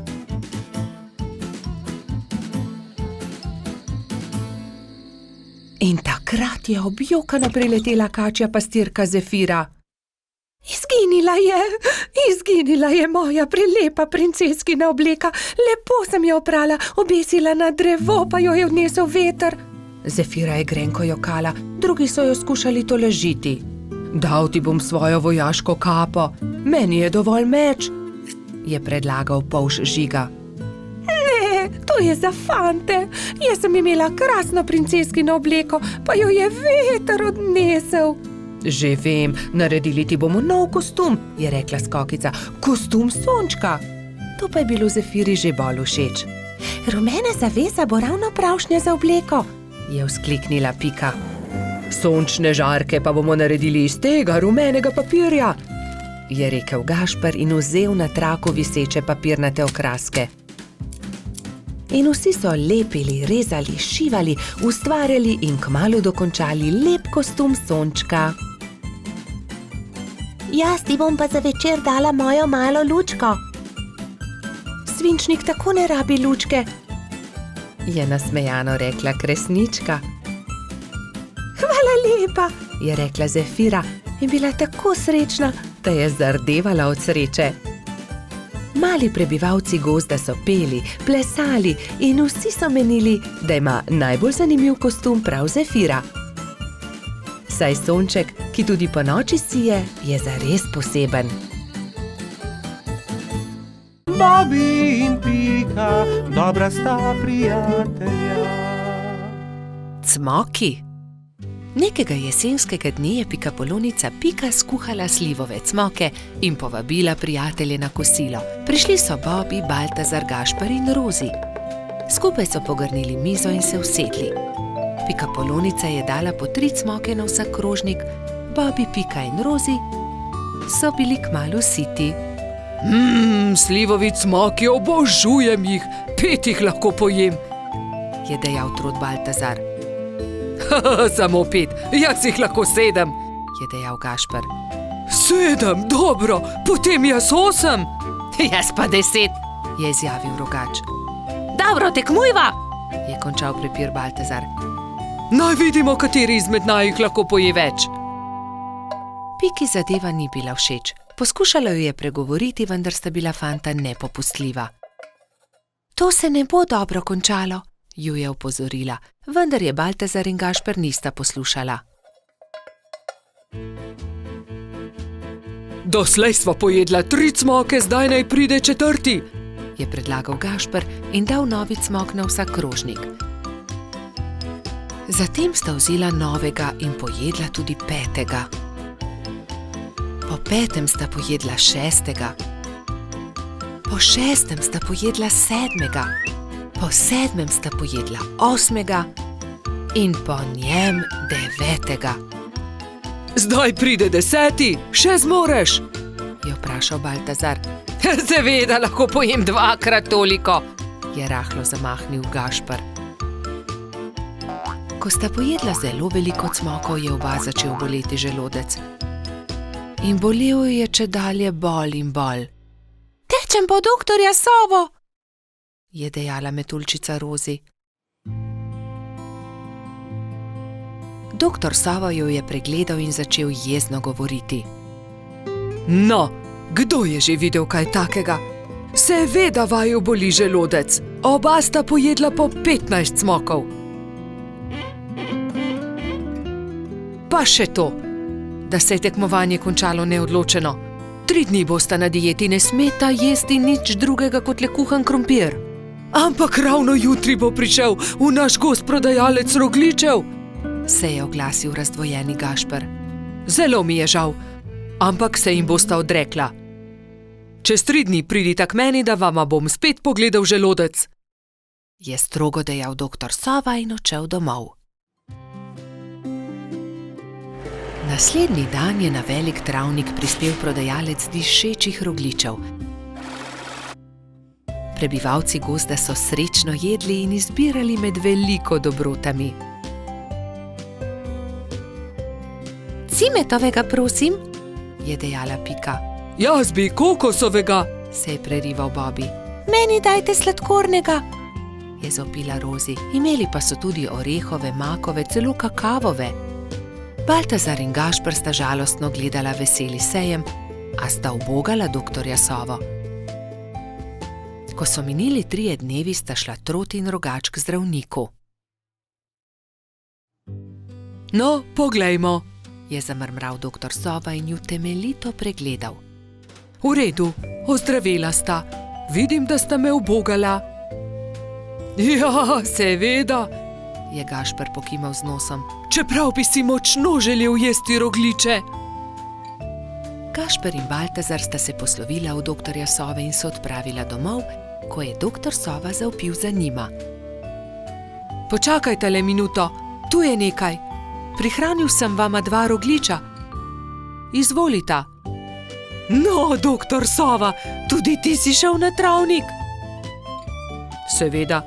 In takrat je objokano priletela kačja pastirka Zefira. Izginila je moja prelepa princeskina obleka. Lepo sem jo oprala, obesila na drevo, pa jo je odnesel veter. Zefira je grenko jokala, drugi so jo skušali tolažiti. Dal ti bom svojo vojaško kapo, meni je dovolj meč, je predlagal polž Žiga. Ne, to je za fante. Jaz sem imela krasno princeskino obleko, pa jo je veter odnesel. Že vem, naredili ti bomo nov kostum, je rekla Skokica. Kostum sončka. To pa je bilo Zefiri že bolj všeč. Rumena zavesa bo ravno pravšnja za obleko, je vzkliknila Pika. Sončne žarke pa bomo naredili iz tega rumenega papirja, je rekel Gašper in vzel na traku viseče papirnate okraske. In vsi so lepili, rezali, šivali, ustvarjali in kmalu dokončali lep kostum sončka. Jaz ti bom pa za večer dala mojo malo lučko. Svinčnik tako ne rabi lučke, je nasmejano rekla Kresnička. Hvala lepa, je rekla Zefira in bila tako srečna, da je zardevala od sreče. Mali prebivalci gozda so peli, plesali in vsi so menili, da ima najbolj zanimiv kostum prav Zefira. Saj sonček, ki tudi ponoči sije, je zares poseben. Bobi in Pika, dobra sta prijatelja. Cmoki. Nekega jesenskega dne je pikapolonica Pika skuhala slivove cmoke in povabila prijatelje na kosilo. Prišli so Bobi, Baltazar, Gašper in Rozi. Skupaj so pogrnili mizo in se usedli. Pikapolonica je dala po 3 cmoke na vsak krožnik, Bobi, Pika in Rozi so bili kmalu siti. Slivovi cmoki, obožujem jih, 5 jih lahko pojem, je dejal trod Baltazar. Samo 5, jaz jih lahko 7, je dejal Gašper. 7, dobro, potem jaz 8. Jaz pa 10, je izjavil Rogač. Dobro, tekmujva, je končal prepir Baltazar. Naj vidimo, kateri izmed najih lahko poje več. Piki zadeva ni bila všeč. Poskušala jo je pregovoriti, vendar sta bila fanta nepopustljiva. To se ne bo dobro končalo, ju je opozorila, vendar je Baltazar in Gašper nista poslušala. Doslej sva pojedla 3 cmoke, zdaj naj pride 4, je predlagal Gašper in dal novi cmok na vsak krožnik. Zatem sta vzela novega in pojedla tudi 5. Po 5. sta pojedla 6. Po 6. sta pojedla 7. Po 7. sta pojedla 8. in po njem 9. Zdaj pride 10, še zmoreš, je vprašal Baltazar. Seveda lahko pojem 2-krat toliko, je rahlo zamahnil Gašper. Ko sta pojedla zelo veliko cmokov, je oba začel boleti želodec. In bolel je čedalje bolj in bolj. Tečem po doktorja Sovo, je dejala metuljčica Rozi. Doktor Sova jo je pregledal in začel jezno govoriti. No, kdo je že videl kaj takega? Seveda vaju boli želodec. Oba sta pojedla po 15 cmokov. Pa še to, da se je tekmovanje končalo neodločeno. 3 dni bosta na dieti, ne smeta jesti nič drugega kot le kuhan krompir. Ampak ravno jutri bo prišel v naš gozd prodajalec rogljičev, se je oglasil razdvojeni Gašper. Zelo mi je žal, ampak se jim bosta odrekla. Čez 3 dni pridita k meni, da vama bom spet pogledal želodec, je strogo dejal doktor Sova in odšel domov. Naslednji dan je na velik travnik prispel prodajalec dišečih rogljičev. Prebivalci gozda so srečno jedli in izbirali med veliko dobrotami. Cimetovega, prosim, je dejala Pika. Jaz bi kokosovega, se je prerival Bobi. Meni dajte sladkornega, je zopila Rozi. Imeli pa so tudi orehove, makove, celo kakavove. Baltazar in Gašper sta žalostno gledala veseli sejem, a sta ubogala doktorja Sovo. Ko so minili 3 dnevi, sta šla Trot in Rogač k zdravniku. No, poglejmo, je zamrmral doktor Sova in ju temeljito pregledal. V redu, ozdravela sta. Vidim, da sta me ubogala. Ja, seveda, je Gašper pokimal z nosom. Čeprav bi si močno želel jesti rogljiče. Gašper in Baltazar sta se poslovila od doktorja Sove in se odpravila domov, ko je doktor Sova zavpil za njima. Počakajte le minuto, tu je nekaj. Prihranil sem vama 2 rogljiča. Izvolita. No, doktor Sova, tudi ti si šel na travnik? Seveda,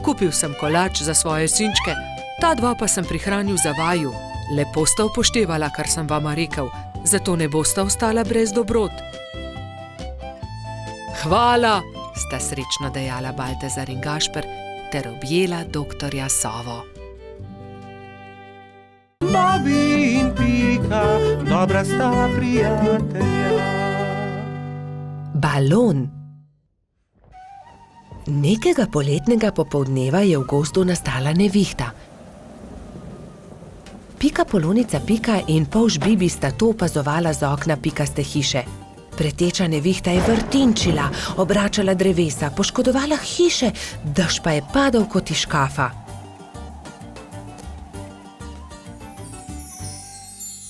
kupil sem kolač za svoje sinčke, ta 2 pa sem prihranil za vaju. Lepo sta upoštevala, kar sem vama rekel, zato ne bosta ostala brez dobrot. Hvala, sta srečno dejala Baltazar in Gašper ter objela doktorja Sovo. Bobby in Pika, dobra sta prijatelja. Balon. Nekega poletnega popoldneva je v gozdu nastala nevihta. Pika Polonica Pika in polž Bibi sta to opazovala z okna pikaste hiše. Preteča nevihta je vrtinčila, obračala drevesa, poškodovala hiše, dež pa je padal kot iz škafa.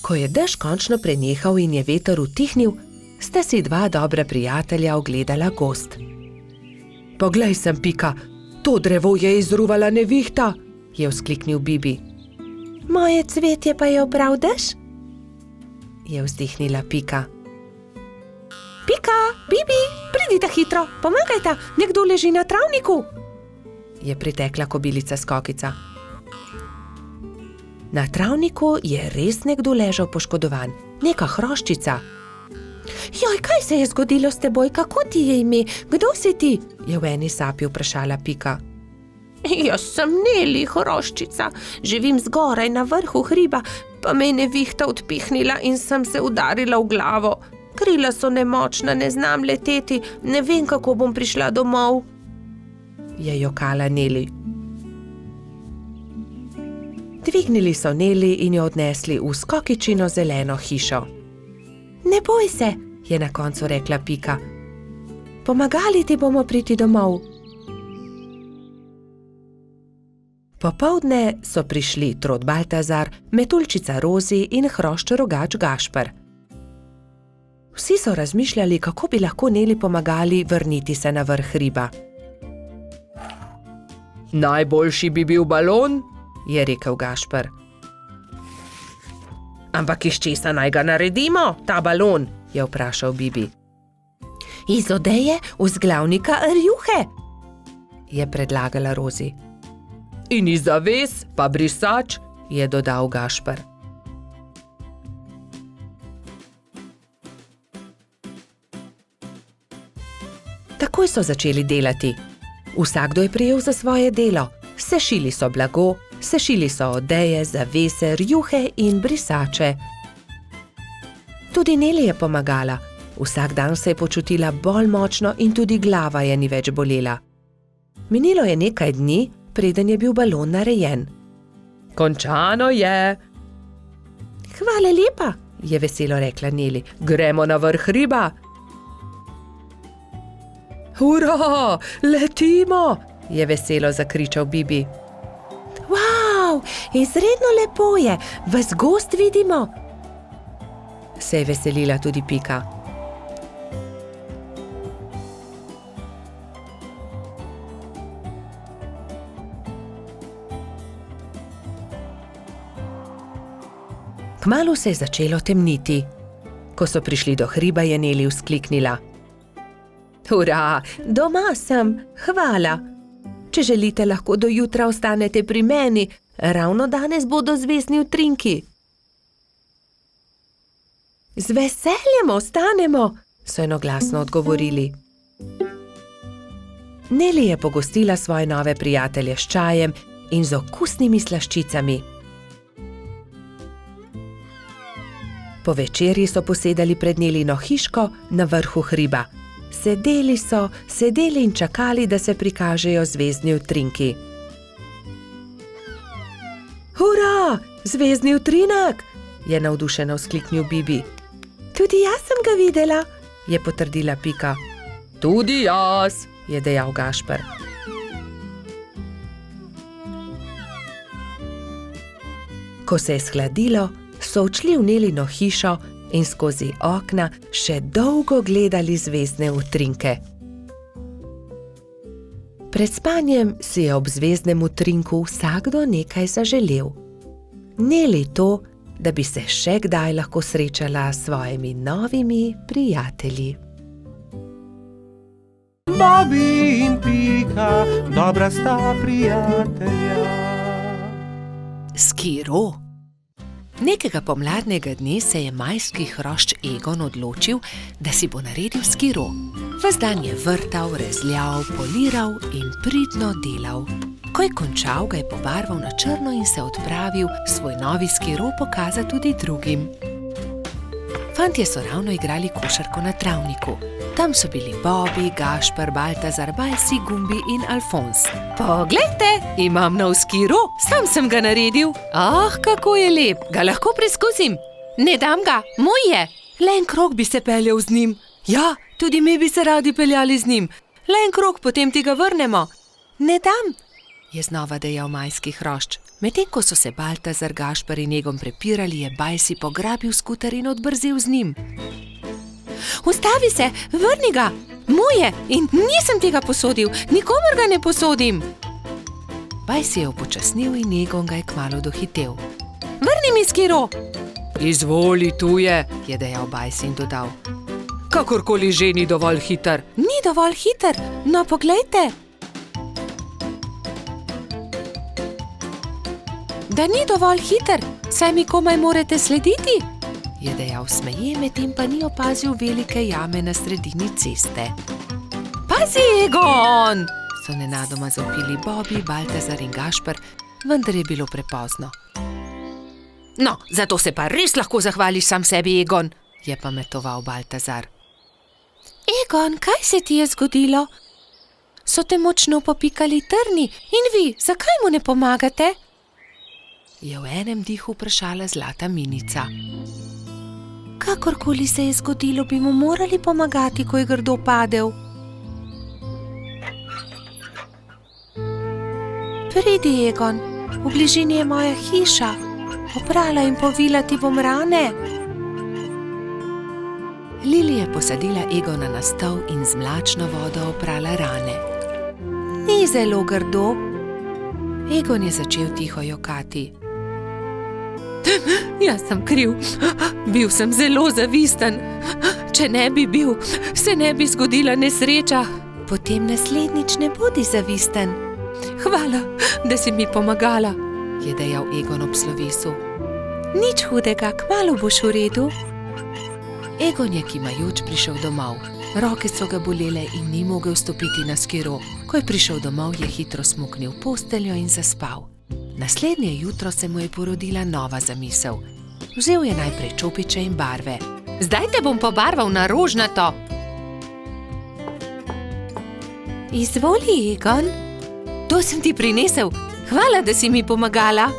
Ko je dež končno prenehal in je veter utihnil, sta si 2 dobra prijatelja ogledala gozd. Poglej sem, Pika, to drevo je izruvala nevihta, je vzkliknil Bibi. Moje cvetje pa je obral dež? Je vzdihnila Pika. Pika, Bibi, pridite hitro, pomagajta, nekdo leži na travniku, je pritekla kobilica Skokica. Na travniku je res nekdo ležal poškodovan, neka hroščica. Joj, kaj se je zgodilo s teboj, kako ti je ime, kdo si ti? Je v eni sapi vprašala Pika. Jaz sem Neli, hroščica, živim zgoraj na vrhu hriba, pa me je nevihta odpihnila in sem se udarila v glavo. Krila so nemočna, ne znam leteti, ne vem, kako bom prišla domov, je jokala Neli. Dvignili so Neli in jo odnesli v Skokičino zeleno hišo. Ne boj se, je na koncu rekla Pika. Pomagali ti bomo priti domov. Popoldne so prišli Trod Baltazar, Metuljčica Rozi in hrošč rogač Gašper. Vsi so razmišljali, kako bi lahko Neli pomagali vrniti se na vrh hriba. Najboljši bi bil balon, je rekel Gašper. Ampak iz česa naj ga naredimo, ta balon, je vprašal Bibi. Iz odeje vzglavnika rjuhe, je predlagala Rozi. In iz zaves pa brisač, je dodal Gašper. Takoj so začeli delati. Vsakdo je prijel za svoje delo. Sešili so blago, sešili so odeje, zavese, rjuhe in brisače. Tudi Neli je pomagala. Vsak dan se je počutila bolj močno in tudi glava je ni več bolela. Minilo je nekaj dni, preden je bil balon narejen. Končano je. Hvala lepa, je veselo rekla Neli. Gremo na vrh hriba. Hurra, letimo, je veselo zakričal Bibi. Wow, izredno lepo je, ves gozd vidimo, se je veselila tudi Pika. Kmalu se je začelo temniti. Ko so prišli do hriba, je Neli vzkliknila. Hurra, doma sem, hvala. Če želite, lahko do jutra ostanete pri meni, ravno danes bodo zvezni utrinki. Z veseljem ostanemo, so enoglasno odgovorili. Neli je pogostila svoje nove prijatelje s čajem in z okusnimi slaščicami. Po večerji so posedali pred Nelino hiško na vrhu hriba. Sedeli in čakali, da se prikažejo zvezni utrinki. Hurra, Zvezdni utrinek, je navdušeno vzkliknil Bibi. Tudi jaz sem ga videla, je potrdila Pika. Tudi jaz, je dejal Gašper. Ko se je shladilo, so odšli v Nelino hišo in skozi okna še dolgo gledali zvezdne utrinke. Pred spanjem si je ob zvezdnem utrinku vsakdo nekaj zaželel. Neli to, da bi se še kdaj lahko srečala s svojimi novimi prijatelji. Bobby in Pika, dobra sta prijatelja. Skiro. Nekega pomladnega dne se je majski hrošč Egon odločil, da si bo naredil skiro. Ves dan je vrtal, rezljal, poliral in pridno delal. Ko je končal, ga je pobarval na črno in se odpravil svoj novi skiro pokazati tudi drugim. Fantje so ravno igrali košarko na travniku. Tam so bili Bobby, Gašper, Baltazar, Bajsi, Gumbi in Alfons. Poglejte, imam nov skiro, sam sem ga naredil. Kako je lep, ga lahko preskusim? Ne dam ga, moj je. Le en krog bi se peljal z njim. Ja, tudi mi bi se radi peljali z njim. Le en krog, potem ti ga vrnemo. Ne dam, je znova dejal majski hrošč. Medtem ko so se Baltazar, Gašper in Egon prepirali, je Bajsi pograbil skuter in odbrzel z njim. Ustavi se, vrni ga, moj je in nisem tega posodil, nikomur ga ne posodim. Bajsi je upočasnil in Egon ga je kmalu dohitel. Vrni mi skiro. Izvoli, tu je dejal Bajsi in dodal. Kakorkoli že ni dovolj hiter. Ni dovolj hiter, no poglejte. Da ni dovolj hiter, saj mi komaj morate slediti, je dejal smeje, medtem pa ni opazil velike jame na sredini ceste. Pazi, Egon! So nenadoma zavpili Bobby, Baltazar in Gašper, vendar je bilo prepozno. No, zato se pa res lahko zahvališ sam sebi, Egon, je pametoval Baltazar. Egon, kaj se ti je zgodilo? So te močno popikali trni in vi, zakaj mu ne pomagate? Je v enem dihu vprašala zlata minica. Kakorkoli se je zgodilo, bi mu morali pomagati, ko je grdo padel. Pridi, Egon, v bližini je moja hiša. Oprala in povila ti bom rane. Lili je posadila Egona na stol in z mlačno vodo oprala rane. Ni zelo grdo. Egon je začel tiho jokati. Jaz sem kriv, bil sem zelo zavisten. Če ne bi bil, se ne bi zgodila nesreča. Potem naslednjič ne bodi zavisten. Hvala, da si mi pomagala, je dejal Egon ob slovesu. Nič hudega, kmalu boš v redu. Egon je kimajoč prišel domov. Roke so ga bolele in ni mogel stopiti na skiro. Ko je prišel domov, je hitro smuknil v posteljo in zaspal. Naslednje jutro se mu je porodila nova zamisel. Vzel je najprej čopiče in barve. Zdaj te bom pobarval na rožnato. Izvoli, Egon. To sem ti prinesel. Hvala, da si mi pomagala.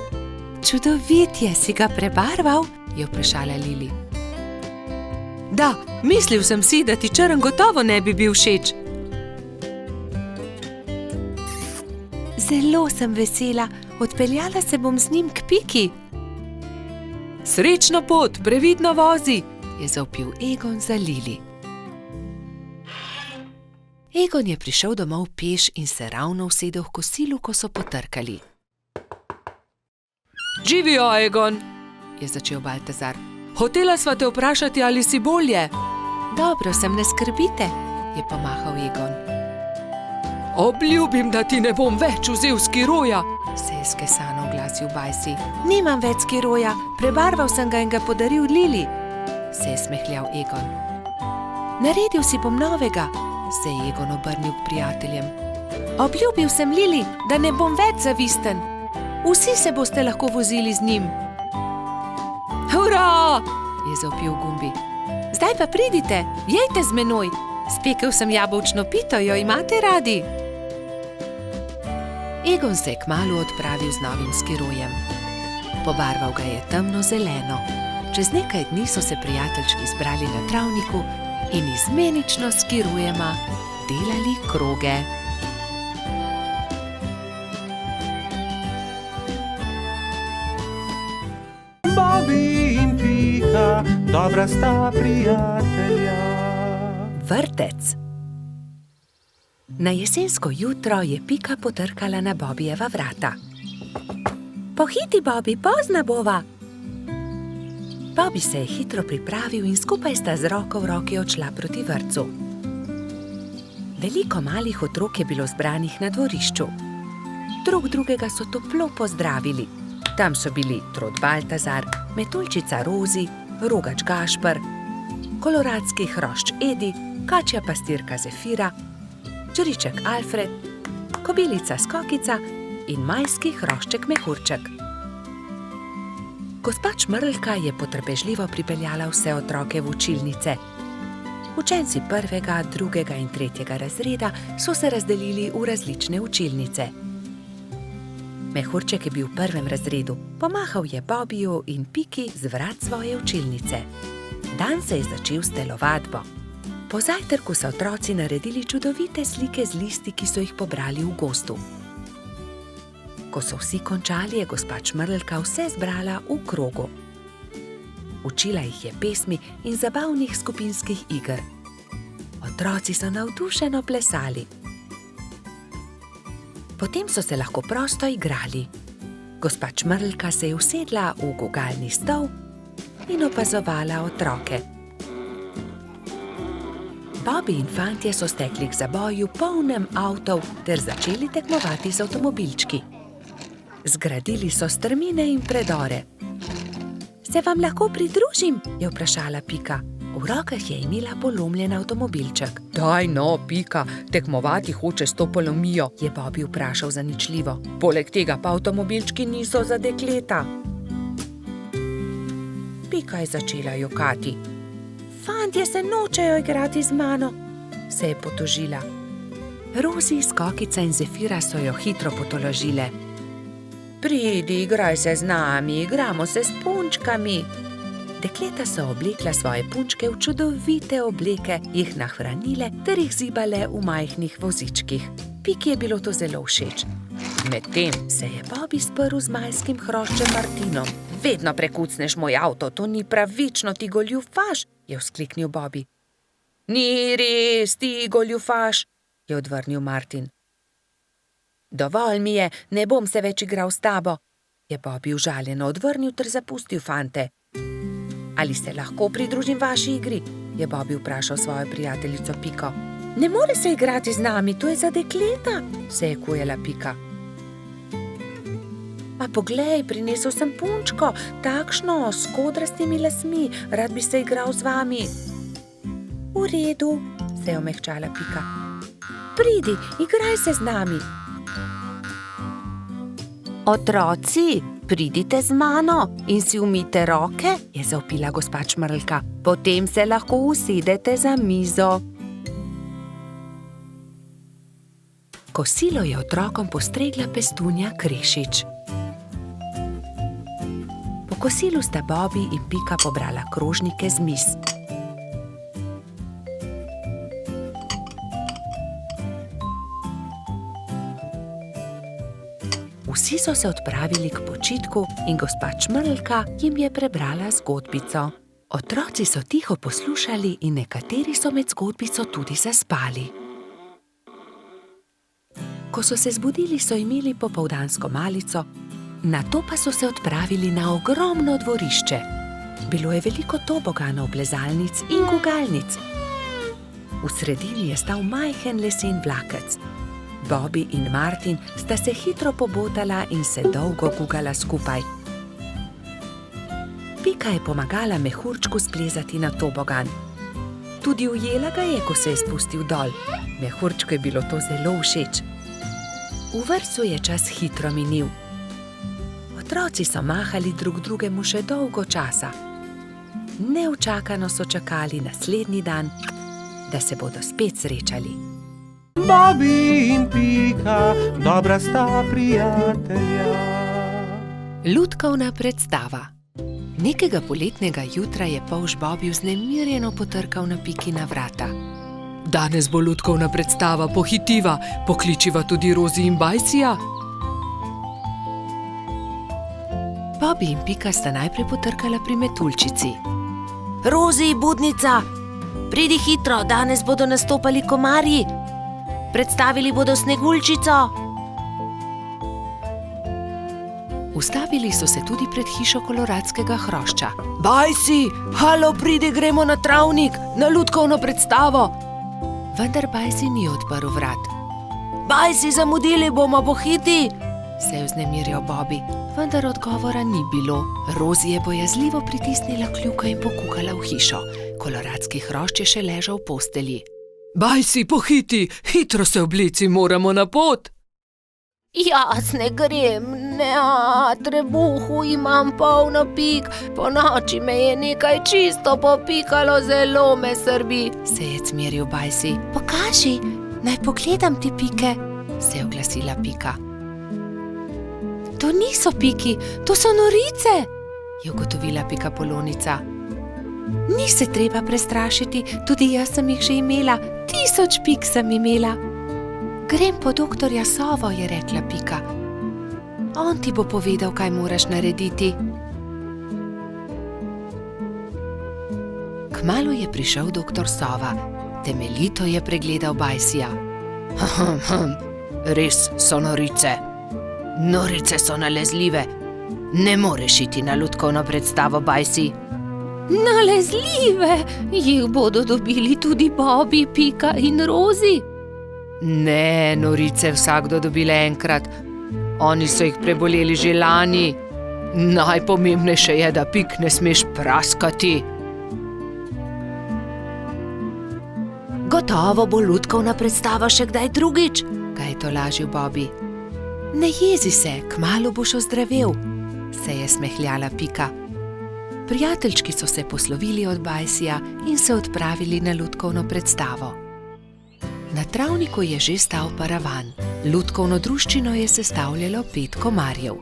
Čudovit je, si ga prebarval, je vprašala Lili. Da, mislil sem si, da ti črn gotovo ne bi bil všeč. Zelo sem vesela. Odpeljala se bom z njim k Piki. Srečno pot, previdno vozi, je zavpil Egon za Lili. Egon je prišel domov peš in se ravno usedel v kosilu, ko so potrkali. Živijo, Egon, je začel Baltazar. Hotela sva te vprašati, ali si bolje. Dobro sem, ne skrbite, je pomahal Egon. Obljubim, da ti ne bom več vzel skiroja, se je skesano oglasil Bajsi. Nimam več skiroja, prebarval sem ga in ga podaril Lili, se je smehljal Egon. Naredil si bom novega, se je Egon obrnil k prijateljem. Obljubil sem Lili, da ne bom več zavisten. Vsi se boste lahko vozili z njim. Hurra, je zavpil Gumbi. Zdaj pa pridite, jejte z menoj. Spekel sem jabolčno pito, jo imate radi? Egon se je kmalu odpravil z novim skirojem. Pobarval ga je temno zeleno. Čez nekaj dni so se prijateljčki zbrali na travniku in izmenično s kirujema delali kroge. Bobby in Pika, dobra sta prijatelja. Vrtec. Na jesensko jutro je Pika potrkala na Bobijeva vrata. Pohiti, Bobby, pozna bova. Bobby se je hitro pripravil in skupaj sta z roko v roki odšla proti vrtcu. Veliko malih otrok je bilo zbranih na dvorišču. Drug drugega so toplo pozdravili. Tam so bili Trod Baltazar, metuljčica Rozi, rogač Gašper, koloradski hrošč Edi, kačja pastirka Zefira, čriček Alfred, kobilica Skokica in majski hrošček Mehurček. Gospa Čmrlka je potrpežljivo pripeljala vse otroke v učilnice. Učenci 1., 2. in 3. razreda so se razdelili v različne učilnice. Mehurček je bil v 1. razredu, pomahal je Bobiju in Piki z vrat svoje učilnice. Dan se je začel s telovadbo. Po zajtrku so otroci naredili čudovite slike z listi, ki so jih pobrali v gozdu. Ko so vsi končali, je gospa Čmrlka vse zbrala v krogu. Učila jih je pesmi in zabavnih skupinskih iger. Otroci so navdušeno plesali. Potem so se lahko prosto igrali. Gospa Čmrlka se je usedla v gugalni stol in opazovala otroke. Bobby in fantje so stekli k zaboju polnem avtov ter začeli tekmovati z avtomobilčki. Zgradili so strmine in predore. Se vam lahko pridružim? Je vprašala Pika. V rokah je imela polomljen avtomobilček. Daj no, Pika, tekmovati hoče s to polomijo, je Bobby vprašal zaničljivo. Poleg tega pa avtomobilčki niso za dekleta. Pika je začela jokati. Fantje se nočejo igrati z mano, se je potožila. Rozi, Skokica in Zefira so jo hitro potolažile. Pridi, igraj se z nami, igramo se s punčkami. Dekleta so oblekla svoje punčke v čudovite obleke, jih nahranile ter jih zibale v majhnih vozičkih. Piki je bilo to zelo všeč. Medtem se je Bobby sprl z majskim hroščem Martinom. Vedno prekucneš moj avto, to ni pravično, ti goljufaš, je vzkliknil Bobby. Ni res, ti goljufaš, je odvrnil Martin. Dovolj mi je, ne bom se več igral s tabo, je Bobby užaljeno odvrnil ter zapustil fante. Ali se lahko pridružim vaši igri? Je Bobby vprašal svojo prijateljico Piko. Ne more se igrati z nami, to je za dekleta, se je kujala Pika. A poglej, prinesel sem punčko, takšno, s kodrastimi lasmi, rad bi se igral z vami. V redu, se je omehčala Pika. Pridi, igraj se z nami. Otroci, pridite z mano in si umijte roke, je zavpila gospa Čmrlka. Potem se lahko usedete za mizo. Kosilo je otrokom postregla pestunja Krešič. Po kosilu sta Bobby in Pika pobrala krožnike z miz. Vsi so se odpravili k počitku in gospa Čmrlka jim je prebrala zgodbico. Otroci so tiho poslušali in nekateri so med zgodbico tudi zaspali. Ko so se zbudili, so imeli popoldansko malico, nato pa so se odpravili na ogromno dvorišče. Bilo je veliko toboganov, plezalnic in gugalnic. V sredini je stal majhen lesen vlakec. Bobby in Martin sta se hitro pobotala in se dolgo gugala skupaj. Pika je pomagala Mehurčku splezati na tobogan. Tudi ujela ga je, ko se je spustil dol. Mehurčku je bilo to zelo všeč. V vrtcu je čas hitro minil. Otroci so mahali drug drugemu še dolgo časa. Neučakano so čakali naslednji dan, da se bodo spet srečali. Bobby in Pika, dobra sta prijatelja. Lutkovna predstava. Nekega poletnega jutra je polž Bobby vznemirjeno potrkal na Pikina vrata. Danes bo lutkovna predstava, pohitiva, pokličiva tudi Rozi in Bajsija. Bobby in Pika sta najprej potrkala pri metuljčici. Rozi, budnica, pridi hitro, danes bodo nastopali komarji. Predstavili bodo Sneguljčico. Ustavili so se tudi pred hišo koloradskega hrošča. Bajsi, halo, pridi, gremo na travnik, na lutkovno predstavo. Vendar Bajsi ni odprl vrat. Bajsi, zamudili bomo, pohiti, se je vznemirjal Bobby, vendar odgovora ni bilo. Rozi je bojazljivo pritisnila kljuko in pokukala v hišo. Koloradski hrošč je še ležal v postelji. Bajsi, pohiti, hitro se oblici, moramo na pot. Jaz ne grem, ne, trebuhu imam polno pik, po noči me je nekaj čisto popikalo, zelo me srbi, se je cmeril Bajsi. Pokaži, naj pogledam ti pike, se je oglasila Pika. To niso piki, to so norice, je ugotovila Pikapolonica. Ni se treba prestrašiti, tudi jaz sem jih že imela, 1000 pik sem imela. Grem po doktorja Sovo, je rekla Pika. On ti bo povedal, kaj moraš narediti. Kmalu je prišel doktor Sova. Temeljito je pregledal Bajsija. Res so norice. Norice so nalezljive. Ne moreš iti na lutkovno predstavo, Bajsi. Nalezljive? Jih bodo dobili tudi Bobby, Pika in Rozi? Ne, norice vsakdo dobile enkrat. Oni so jih preboleli že lani. Najpomembnejše je, da pik ne smeš praskati. Gotovo bo lutkovna predstava še kdaj drugič, ga je tolažil Bobby. Ne jezi se, kmalu boš ozdravel, se je smehljala Pika. Prijateljčki so se poslovili od Bajsija in se odpravili na lutkovno predstavo. Na travniku je že stal paravan. Lutkovno druščino je sestavljalo 5 komarjev.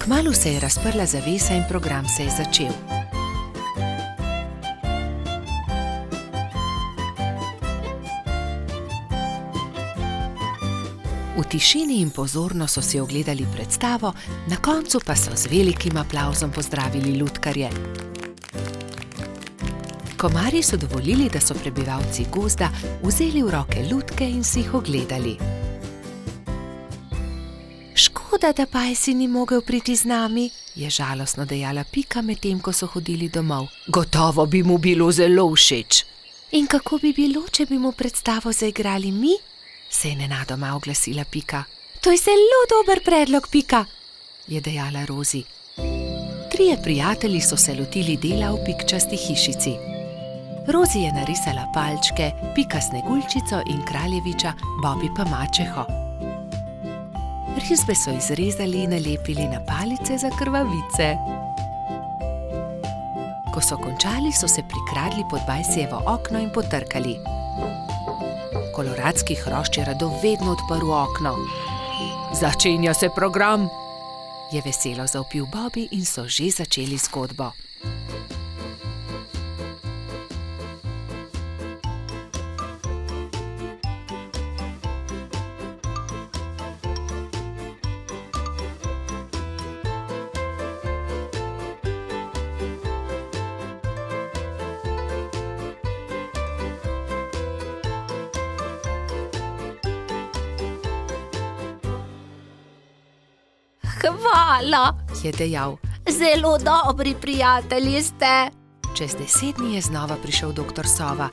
Kmalu se je razprla zavesa in program se je začel. V tišini in pozorno so si ogledali predstavo, na koncu pa so z velikim aplavzom pozdravili lutkarje. Komarji so dovolili, da so prebivalci gozda vzeli v roke lutke in si jih ogledali. Škoda, da Bajsi ni mogel priti z nami, je žalostno dejala Pika, medtem ko so hodili domov. Gotovo bi mu bilo zelo všeč. In kako bi bilo, če bi mu predstavo zaigrali mi? Se je nenadoma oglasila Pika. To je zelo dober predlog, Pika, je dejala Rozi. 3 prijatelji so se lotili dela v pikčasti hišici. Rozi je narisala palčke, Pika Sneguljčico in kraljeviča, Bobby pa mačeho. Risbe so izrezali in nalepili na palice za krvavice. Ko so končali, so se prikradli pod Bajsijevo okno in potrkali. Koloradski hrošč je radovedno odprl okno. Začenja se program, je veselo zavpil Bobby in so že začeli zgodbo. Hvala, je dejal. Zelo dobri prijatelji ste. Čez 10 dni je znova prišel doktor Sova.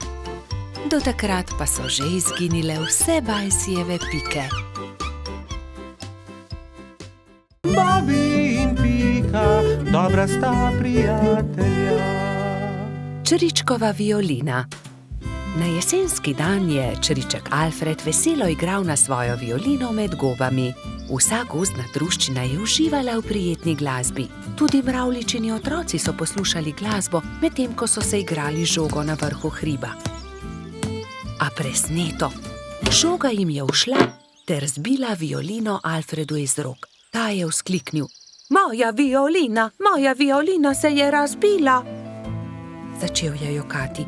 Do takrat pa so že izginile vse Bajsijeve pike. Bobby in Pika, dobra sta prijatelja. Čričkova violina. Na jesenski dan je čriček Alfred veselo igral na svojo violino med gobami. Vsa gozdna druščina je uživala v prijetni glasbi. Tudi mravljičini otroci so poslušali glasbo, medtem ko so se igrali žogo na vrhu hriba. A presneto, žoga jim je ušla ter zbila violino Alfredu iz rok. Ta je vzkliknil: moja violina se je razbila. Začel je jokati.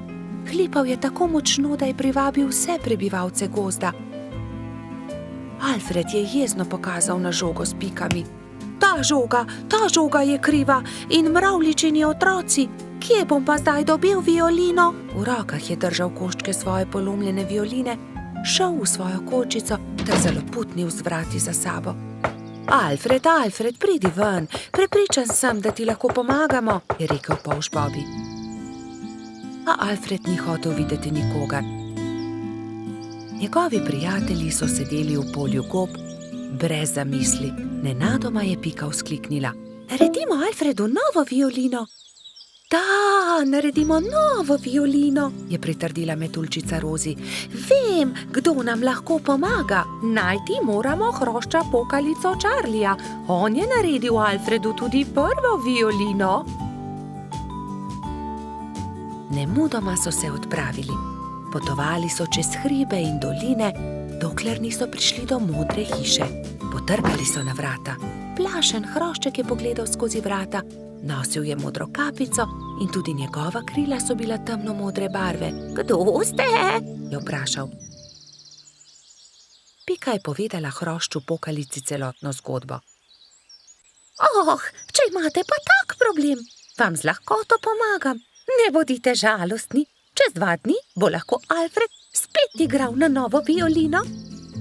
Hlipal je tako močno, da je privabil vse prebivalce gozda. Alfred je jezno pokazal na žogo s pikami. Ta žoga je kriva in mravljičini otroci. Kje bom pa zdaj dobil violino? V rokah je držal koščke svoje polomljene violine, šel v svojo kočico ter zaloputnil z vrati za sabo. Alfred, pridi ven, prepričan sem, da ti lahko pomagamo, je rekel polž Bobby. A Alfred ni hotel videti nikogar. Njegovi prijatelji so sedeli v polju gob, brez zamisli. Nenadoma je Pika vzkliknila: naredimo Alfredu novo violino. Da, naredimo novo violino, je pritrdila metuljčica Rozi. Vem, kdo nam lahko pomaga. Najti moramo hrošča pokalico Charlija. On je naredil Alfredu tudi prvo violino. Nemudoma so se odpravili. Potovali so čez hribe in doline, dokler niso prišli do modre hiše. Potrkali so na vrata. Plašen hrošček je pogledal skozi vrata. Nosil je modro kapico in tudi njegova krila so bila temno-modre barve. Kdo ste? Je vprašal. Pika je povedala hrošču pokalici celotno zgodbo. Če imate pa tak problem, vam z lahkoto pomagam. Ne bodite žalostni. Čez 2 dni bo lahko Alfred spet igral na novo violino.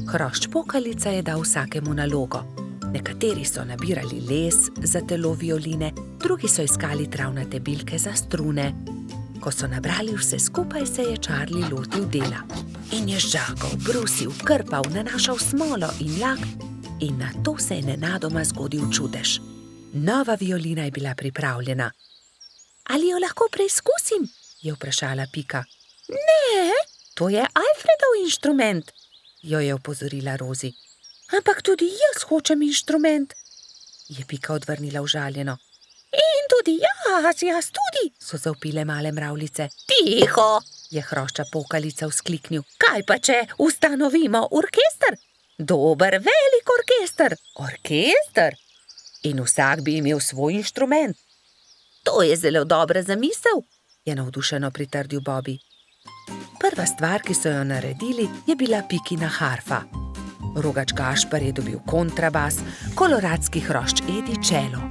Hrošč pokalica je dal vsakemu nalogo. Nekateri so nabirali les za telo violine, drugi so iskali travnate bilke za strune. Ko so nabrali vse skupaj, se je Charlie lotil dela. In je žagal, brusil, krpal, nanašal smolo in lak in nato se je nenadoma zgodil čudež. Nova violina je bila pripravljena. Ali jo lahko preizkusim? Je vprašala Pika. Ne, to je Alfredov inštrument, jo je opozorila Rozi. Ampak tudi jaz hočem inštrument, je Pika odvrnila užaljeno. In tudi jaz tudi, so zavpile male mravljice. Tiho, je hrošča pokalica vzkliknil. Kaj pa če ustanovimo orkester? Dober, velik orkester. Orkester? In vsak bi imel svoj inštrument. To je zelo dobra zamisel, je navdušeno pritrdil Bobby. Prva stvar, ki so jo naredili, je bila Pikina harfa. Rogač Gašper je dobil kontrabas, koloradski hrošč Edi čelo.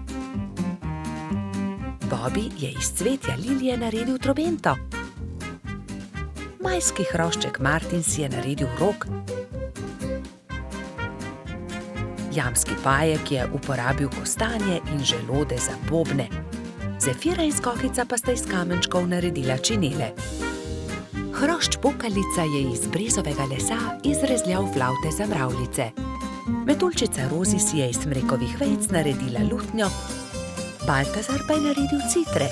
Bobby je iz cvetja lilije naredil trobento. Majski hrošček Martin si je naredil rog. Jamski pajek je uporabil kostanje in želode za bobne. Zefira in Skokica pa sta iz kamenčkov naredila činele. Hrošč pokalica je iz brezovega lesa izrezljal flavte za mravljice. Metuljčica Rozi si je iz smrekovih vejic naredila lutnjo, Baltazar pa je naredil citre.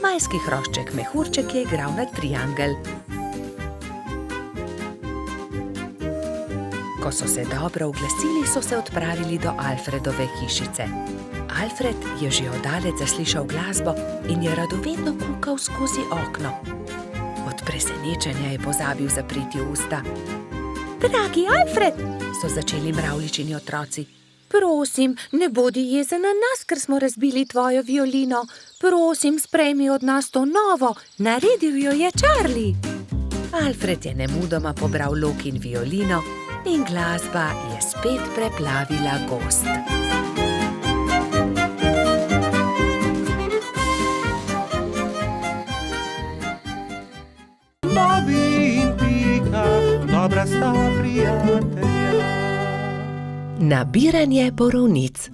Majski hrošček Mehurček je igral na triangel. Ko so se dobro oglasili, so se odpravili do Alfredove hišice. Alfred je že oddaleč zaslišal glasbo in je radovedno kukal skozi okno. Od presenečenja je pozabil zapreti usta. Dragi Alfred, so začeli mravljičini otroci. Prosim, ne bodi jezen na nas, ker smo razbili tvojo violino. Prosim, sprejmi od nas to novo, naredil jo je Charlie. Alfred je nemudoma pobral lok in violino in glasba je spet preplavila gozd. Bobby in Pika, dobra sta prijatelja. Nabiranje borovnic.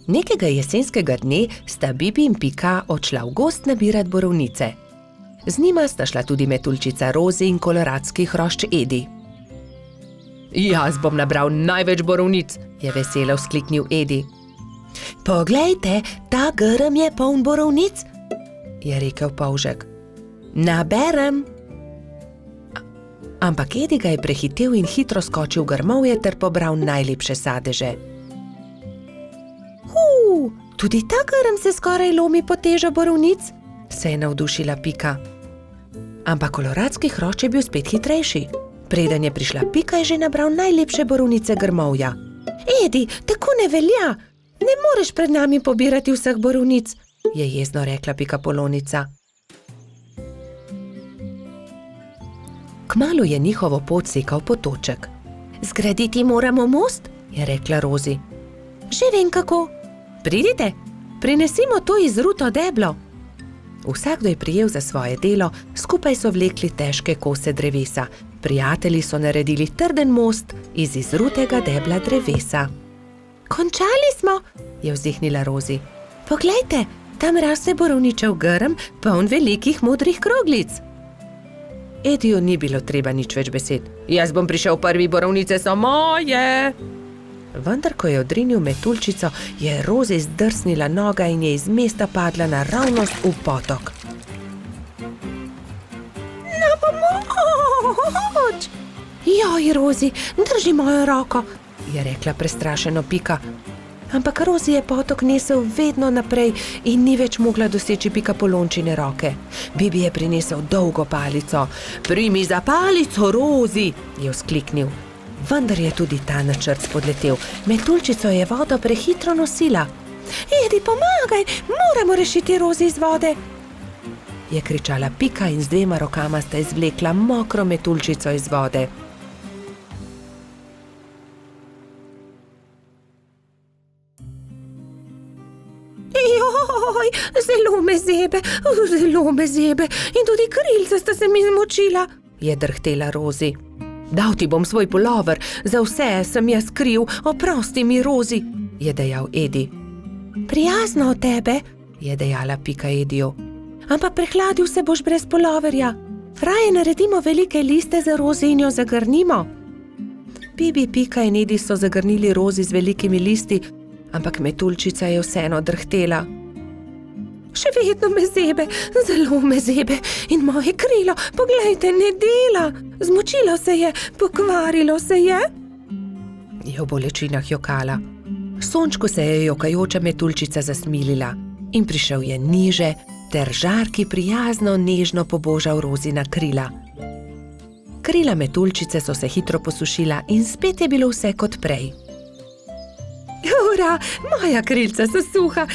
Nekega jesenskega dne sta Bibi in Pika odšla v gozd nabirat borovnice. Z njima sta šla tudi metuljčica Rozi in koloradski hrošč Edi. Jaz bom nabral največ borovnic, je veselo vzkliknil Edi. Poglejte, ta grm je poln borovnic, je rekel polžek. Naberem. Ampak Edi ga je prehitel in hitro skočil v grmovje ter pobral najlepše sadeže. Tudi ta grm se skoraj lomi pod težo borovnic, se je navdušila Pika. Ampak koloradski hrošč je bil spet hitrejši. Preden je prišla Pika, je že nabral najlepše borovnice grmovja. Edi, tako ne velja! Ne moreš pred nami pobirati vseh borovnic, je jezno rekla Pikapolonica. Kmalu je njihovo pot sekal potoček. Zgraditi moramo most, je rekla Rozi. Že vem kako. Pridite, prinesimo to izruto deblo. Vsakdo je prijel za svoje delo, skupaj so vlekli težke kose drevesa. Prijatelji so naredili trden most iz izrutega debla drevesa. Končali smo, je vzdihnila Rozi. Poglejte, tam raste borovničev grm, poln velikih modrih kroglic. Ediju ni bilo treba nič več besed. Jaz bom prišel prvi, borovnice so moje. Vendar, ko je odrinil metuljčico, je Rozi zdrsnila noga in je iz mesta padla naravnost v potok. Na pomoč! Joj, Rozi, drži mojo roko, je rekla prestrašeno Pika. Ampak Rozi je potok nesel vedno naprej in ni več mogla doseči Pikapolončine roke. Bibi je prinesel dolgo palico. Primi za palico, Rozi, je vzkliknil. Vendar je tudi ta načrt spodletel. Metuljčico je vodo prehitro nosila. Edi, pomagaj, moramo rešiti Rozi iz vode, je kričala Pika in z 2 rokama sta izvlekla mokro metuljčico iz vode. Joj, zelo me zebe in tudi krilca sta se mi zmočila, je drhtela Rozi. Dal ti bom svoj pulover, za vse sem jaz kriv, oprosti mi, Rozi, je dejal Edi. Prijazno od tebe, je dejala Pika Ediju. Ampak prehladil se boš brez puloverja. Raje naredimo velike liste za Rozi in jo zagrnimo. Bibi, Pika in Edi so zagrnili Rozi z velikimi listi, ampak metuljčica je vseeno drhtela. Še vedno me zebe, zelo me zebe in moje krilo, poglejte, ne dela. Zmočilo se je, pokvarilo se je. Je v bolečinah jokala. Sončku se je jokajoča metuljčica zasmilila in prišel je niže ter žarki prijazno nežno pobožal Rozina krila. Krila metuljčice so se hitro posušila in spet je bilo vse kot prej. Ura, moja krilca so suha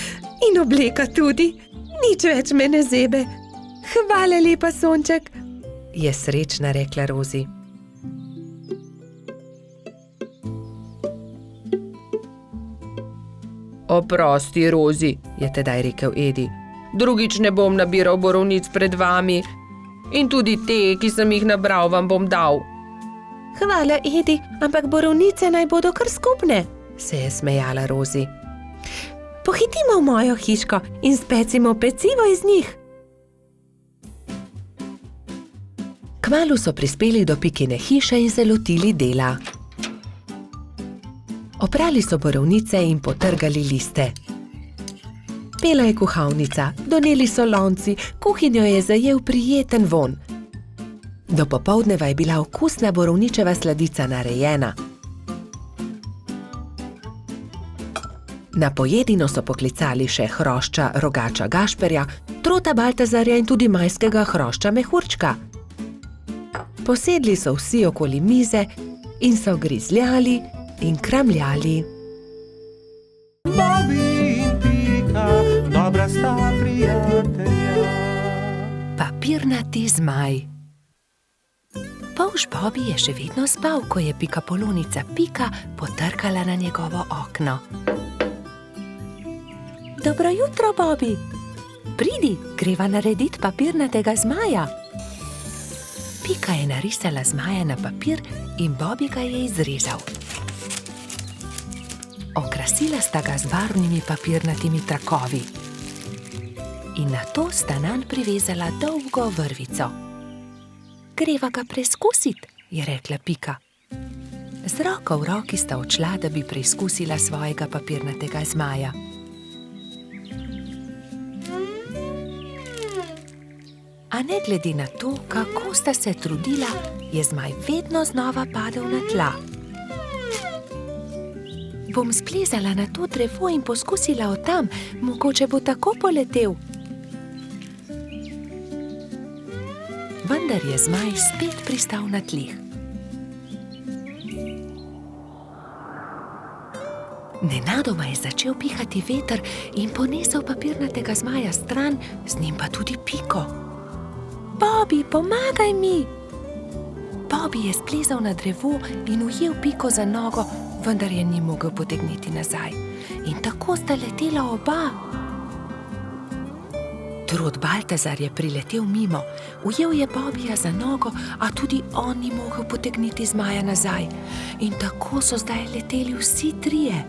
in obleka tudi. Nič več me ne zebe. Hvala lepa, Sonček, je srečna rekla Rozi. Oprosti, Rozi, je tedaj rekel Edi. Drugič ne bom nabiral borovnic pred vami in tudi te, ki sem jih nabral, vam bom dal. Hvala, Edi, ampak borovnice naj bodo kar skupne, se je smejala Rozi. Pohitimo v mojo hiško in specimo pecivo iz njih. Kmalu so prispeli do Pikine hiše in se lotili dela. Oprali so borovnice in potrgali liste. Pela je kuhalnica, doneli so lonci, kuhinjo je zajel prijeten vonj. Do popoldneva je bila okusna borovničeva sladica narejena. Na pojedino so poklicali še hrošča rogača Gašperja, trota Baltazarja in tudi majskega hrošča Mehurčka. Posedli so vsi okoli mize in so grizljali in kramljali. Bobby in Pika, dobra sta prijatelja. Papirnati zmaj. Polž Bobby je še vedno spal, ko je Pikapolonica Pika potrkala na njegovo okno. Dobro jutro, Bobby. Pridi, greva narediti papirnatega zmaja. Pika je narisala zmaja na papir in Bobby ga je izrezal. Okrasila sta ga z barvnimi papirnatimi trakovi. In nato sta nanj privezala dolgo vrvico. Greva ga preizkusiti, je rekla Pika. Z roko v roki sta odšla, da bi preizkusila svojega papirnatega zmaja. A ne glede na to, kako sta se trudila, je zmaj vedno znova padel na tla. Bom splezala na to drevo in poskusila od tam, mogoče bo tako poletel. Vendar je zmaj spet pristal na tleh. Nenadoma je začel pihati veter in ponesel papirnatega zmaja stran, z njim pa tudi Piko. Bobby, pomagaj mi! Bobby je splezal na drevo in ujel Piko za nogo, vendar je ni mogel potegniti nazaj. In tako sta letela oba. Trud Baltazar je priletel mimo, ujel je Bobbyja za nogo, a tudi on ni mogel potegniti zmaja nazaj. In tako so zdaj leteli vsi trije.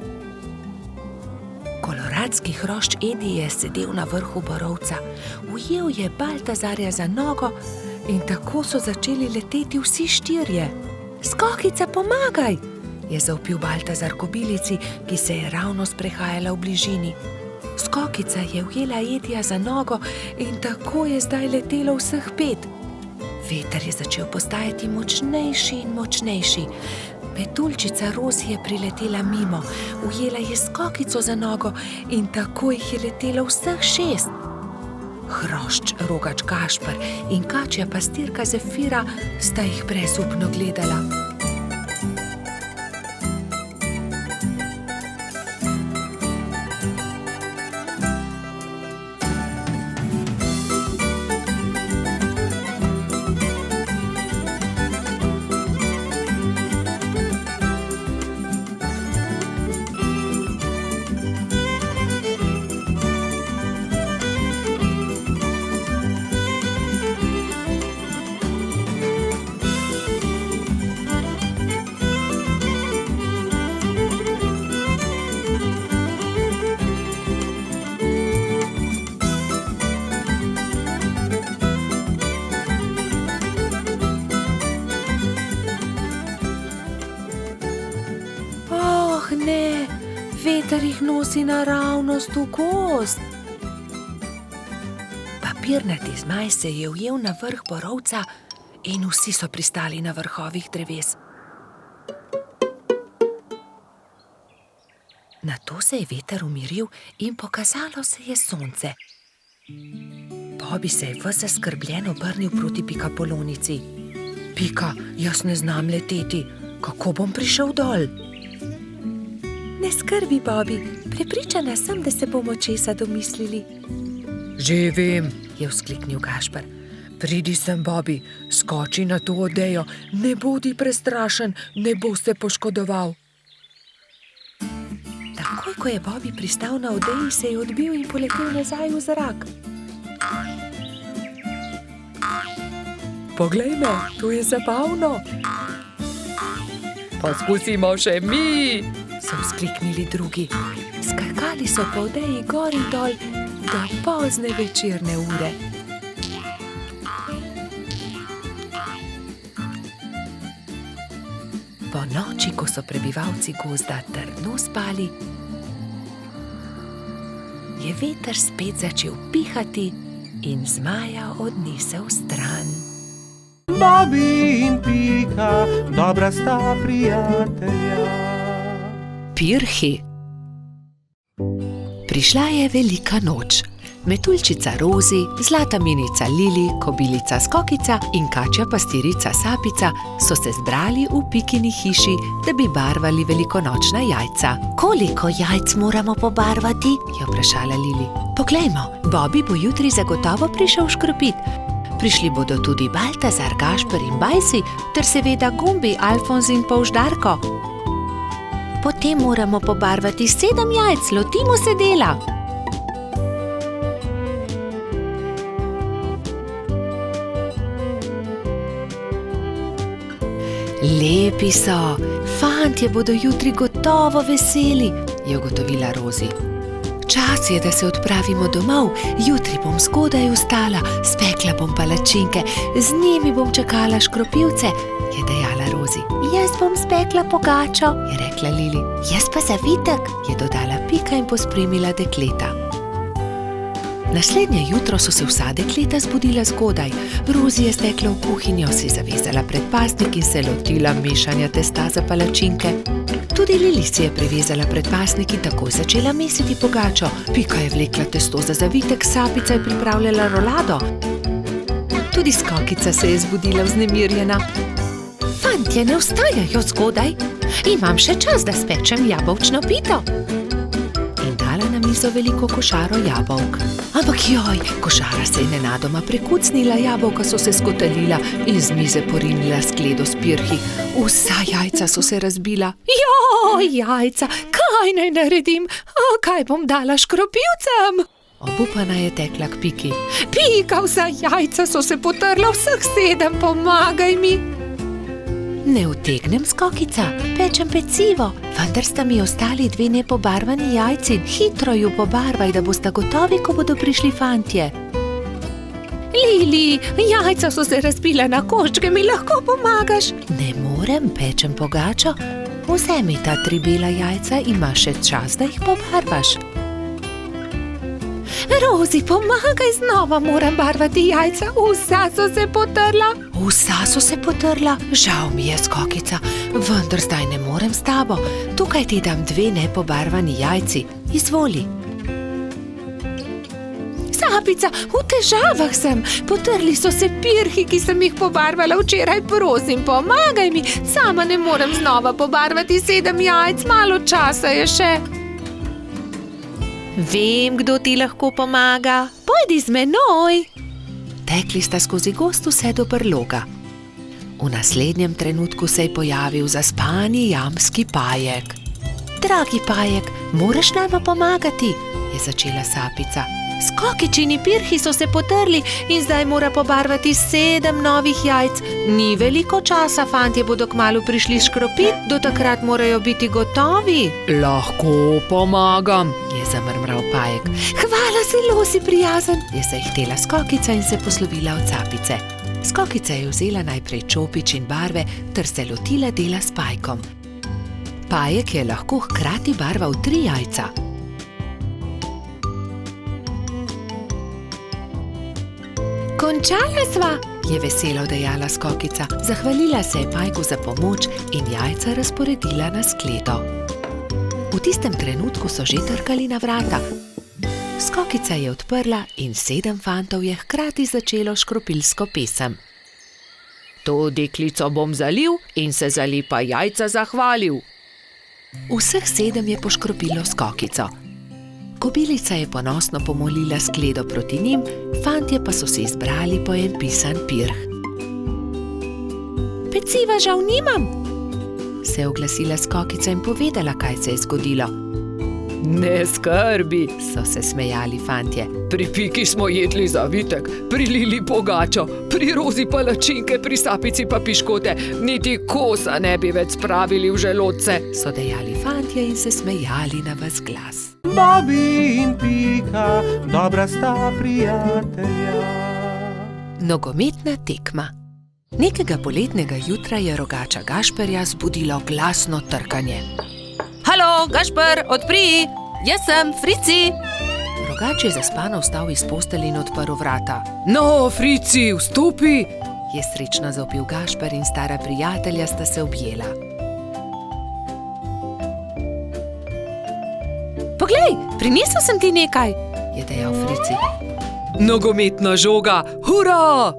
Koloradski hrošč Edi je sedel na vrhu borovca, ujel je Baltazarja za nogo in tako so začeli leteti vsi štirje. Skokica, pomagaj! Je zavpil Baltazar kobilici, ki se je ravno sprehajala v bližini. Skokica je ujela Edija za nogo in tako je zdaj letelo vseh 5. Veter je začel postajati močnejši in močnejši. Metuljčica Rozi je priletela mimo, ujela je Skokico za nogo in tako jih je letelo vseh 6. Hrošč Rogač Gašper in kačja pastirka Zefira sta jih brezupno gledala. Ne, veter jih nosi naravnost v gozd. Papirnati zmaj se je ujel na vrh borovca in vsi so pristali na vrhovih dreves. Nato se je veter umiril in pokazalo se je sonce. Bobby se je ves zaskrbljen obrnil proti Pikapolonici. Pika, jaz ne znam leteti, kako bom prišel dol? Ne skrbi, Bobby, prepričana sem, da se bomo česa domislili. Že vem, je vzkliknil Gašper. Pridi sem, Bobby, skoči na to odejo, ne bodi prestrašen, ne bo se poškodoval. Takoj, ko je Bobby pristal na odeji, se je odbil in poletel nazaj v zrak. Poglej me, to je zabavno. Poskusimo še mi, so vzkliknili drugi. Skakali so po odeji gor in dol do pozne večerne ure. Po noči, ko so prebivalci gozda trdno spali, je veter spet začel pihati in zmaja odnesel stran. Bobby in Pika, dobra sta prijatelja. Pirhi. Prišla je velika noč. Metuljčica Rozi, zlata minica Lili, kobilica Skokica in kačja pastirica Sapica so se zbrali v Pikini hiši, da bi barvali velikonočna jajca. Koliko jajc moramo pobarvati? Je vprašala Lili. Poglejmo, Bobby bo jutri zagotovo prišel škropit. Prišli bodo tudi Baltazar, Gašper in Bajsi, ter seveda Gumbi, Alfonz in Polždarko. Potem moramo pobarvati 7 jajc, lotimo se dela. Lepi so, fantje bodo jutri gotovo veseli, je ugotovila Rozi. Čas je, da se odpravimo domov, jutri bom zgodaj vstala, spekla bom palačinke, z njimi bom čakala škropivce, je dejala Rozi. Jaz bom spekla pogačo, je rekla Lili. Jaz pa zavitek, je dodala Pika in pospremila dekleta. Naslednje jutro so se vsa dekleta zbudila zgodaj. Rozi je stekla v kuhinjo, si zavezala predpasnik in se lotila mešanja testa za palačinke. Tudi Lili si je privezala predpasnik in takoj začela mesiti pogačo. Pika je vlekla testo za zavitek, Sapica je pripravljala rolado. Tudi Skokica se je zbudila vznemirjena. Fantje ne vstajajo zgodaj, Imam še čas, da spečem jabolčno pito. In dala na mizo veliko košaro jabolk. Ampak joj, košara se je nenadoma prekucnila, jabolka so se skotalila in z mize porinila skledo s pirhi. Vsa jajca so se razbila. Joj, jajca, kaj naj naredim? Kaj bom dala škropilcem? Obupana je tekla k Piki. Pika, vsa jajca so se potrla, vseh 7, pomagaj mi. Ne utegnem, Skokica, pečem pecivo, vendar sta mi ostali 2 nepobarvani jajci. Hitro ju pobarvaj, da boste gotovi, ko bodo prišli fantje. Lili, jajca so se razbila na koščke, mi lahko pomagaš? Ne morem, pečem pogačo. Vzemi ta 3 bela jajca, imaš še čas, da jih pobarvaš. Rozi, pomagaj, znova moram barvati jajca, vsa so se potrla. Vsa so se potrla? Žal mi je, Skokica, vendar zdaj ne morem s tabo. Tukaj ti dam 2 nepobarvani jajci, izvoli. Sapica, v težavah sem, potrli so se pirhi, ki sem jih pobarvala včeraj, prosim, pomagaj mi, sama ne morem znova pobarvati 7 jajc, malo časa je še. Vem, kdo ti lahko pomaga. Pojdi z menoj. Tekli sta skozi gozd vse do brloga. V naslednjem trenutku se je pojavil zaspani jamski Pajek. Dragi Pajek, moraš nama pomagati, je začela Sapica. Skokičini pirhi so se potrli in zdaj mora pobarvati 7 novih jajc. Ni veliko časa, fantje bodo kmalu prišli škropit, do takrat morajo biti gotovi. Lahko pomagam, je zamrmral Pajek. Hvala, zelo si prijazen, je zahtela Skokica in se poslovila od Sapice. Skokica je vzela najprej čopič in barve ter se lotila dela s Pajkom. Pajek je lahko hkrati barval 3 jajca. Končala sva, je veselo dejala Skokica. Zahvalila se je Pajku za pomoč in jajca razporedila na skledo. V tistem trenutku so že trkali na vrata. Skokica je odprla in 7 fantov je hkrati začelo škropilsko pesem. To deklico bom zalil in se za lepa jajca zahvalil. Vseh 7 je poškropilo Skokico. Kobilica je ponosno pomolila skledo proti njim, fantje pa so se izbrali po en pisan pirh. Peciva žal nimam, se je oglasila Skokica in povedala, kaj se je zgodilo. Ne skrbi, so se smejali fantje. Pri Piki smo jedli zavitek, pri Lili pogačo, pri Rozi palačinke, pri Sapici pa piškote, niti kosa ne bi več spravili v želodce, so dejali fantje in se smejali na ves glas. Bobby in Pika, dobra sta prijatelja. Nogometna tekma. Nekega poletnega jutra je rogača Gašperja zbudilo glasno trkanje. Halo, Gašper, odpri! Jaz sem, Frici! Rogač je zaspano vstal iz postelje in odprl vrata. No, Frici, vstopi! Je srečno zavpil Gašper in stara prijatelja sta se objela. Poglej, prinesel sem ti nekaj, je dejal Frici. Nogometna žoga, hura!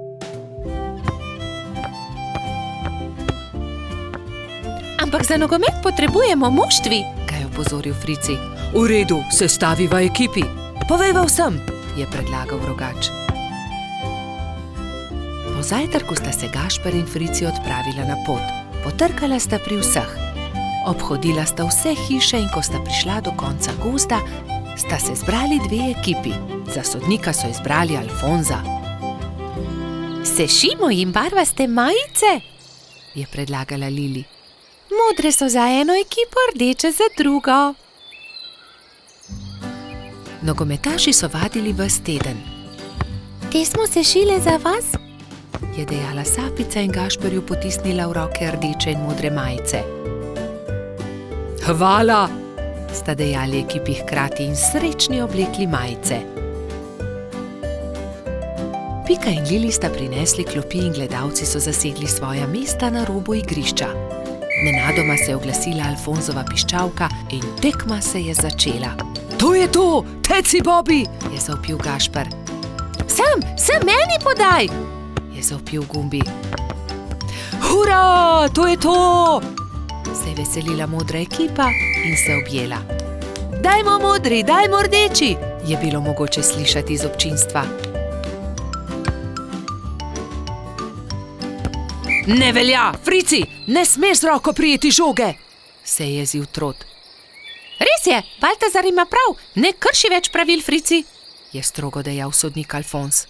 Ampak za nogomet potrebujemo moštvi, ga je opozoril Frici. V redu, sestaviva ekipi. Povejva vsem, je predlagal rogač. Po zajtrku sta se Gašper in Frici odpravila na pot. Potrkala sta pri vseh. Obhodila sta vse hiše in ko sta prišla do konca gozda, sta se zbrali 2 ekipi. Za sodnika so izbrali Alfonza. Sešimo jim barvaste majice, je predlagala Lili. Modre so za eno ekipo, rdeče za drugo. Nogometaši so vadili ves teden. Te smo sešile za vas, je dejala Sapica in Gašperju potisnila v roke rdeče in modre majice. Hvala, sta dejali ekipi hkrati in srečni oblekli majice. Pika in Lili sta prinesli klopi in gledalci so zasedli svoja mesta na robu igrišča. Nenadoma se je oglasila Alfonzova piščalka in tekma se je začela. To je to, teci Bobby, je zavpil Gašper. Sem meni podaj, je zavpil Gumbi. Hura, to je to, se je veselila modra ekipa in se objela. Dajmo modri, dajmo rdeči, je bilo mogoče slišati iz občinstva. Ne velja, Frici, ne smeš z roko prijeti žoge, se je jezil Trot. Res je, Baltazar ima prav, ne krši več pravil, Frici, je strogo dejal sodnik Alfons.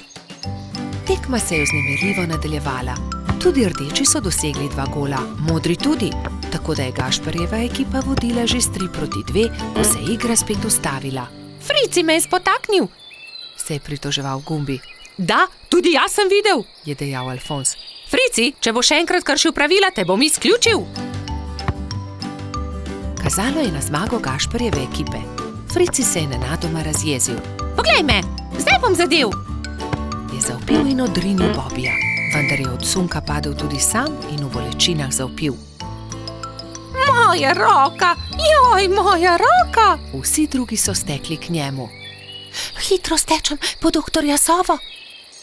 Tekma se je vznemirljivo nadaljevala. Tudi rdeči so dosegli 2 gola, modri tudi, tako da je Gašperjeva ekipa vodila že s 3-2, ko se je igra spet ustavila. Frici me je spotaknil, se je pritoževal Gumbi. Da, tudi jaz sem videl, je dejal Alfons. Frici, če bo še enkrat kršil pravila, te bom izključil. Kazalo je na zmago Gašperjeve ekipe. Frici se je nenadoma razjezil. Poglej me, zdaj bom zadel, je zavpil in odrinil Bobija, vendar je od sunka padel tudi sam in v bolečinah zavpil. Moja roka, joj, moja roka! Vsi drugi so stekli k njemu. Hitro stečem po doktorja Sovo,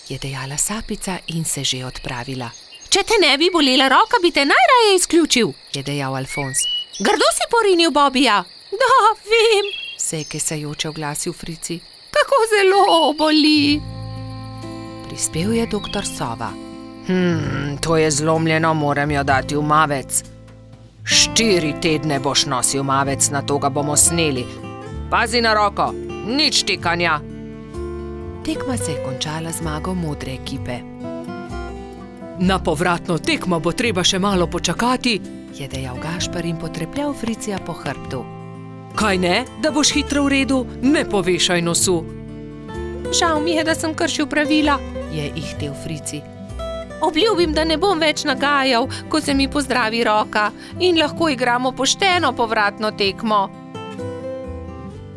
je dejala Sapica in se že odpravila. Če te ne bi bolela roka, bi te najraje izključil, je dejal Alfons. Grdo si porinil Bobija. Da, vem, se je kesajoče oglasil Frici. Kako zelo boli. Prispel je doktor Sova. To je zlomljeno, moram jo dati v mavec. 4 tedne boš nosil mavec, na to ga bomo sneli. Pazi na roko, nič tikanja. Tekma se je končala zmago modre ekipe. Na povratno tekmo bo treba še malo počakati, je dejal Gašper in potrepljal Fricija po hrbtu. Kaj ne, da boš hitro v redu, ne povešaj nosu. Žal mi je, da sem kršil pravila, je ihtel Frici. Obljubim, da ne bom več nagajal, ko se mi pozdravi roka in lahko igramo pošteno povratno tekmo.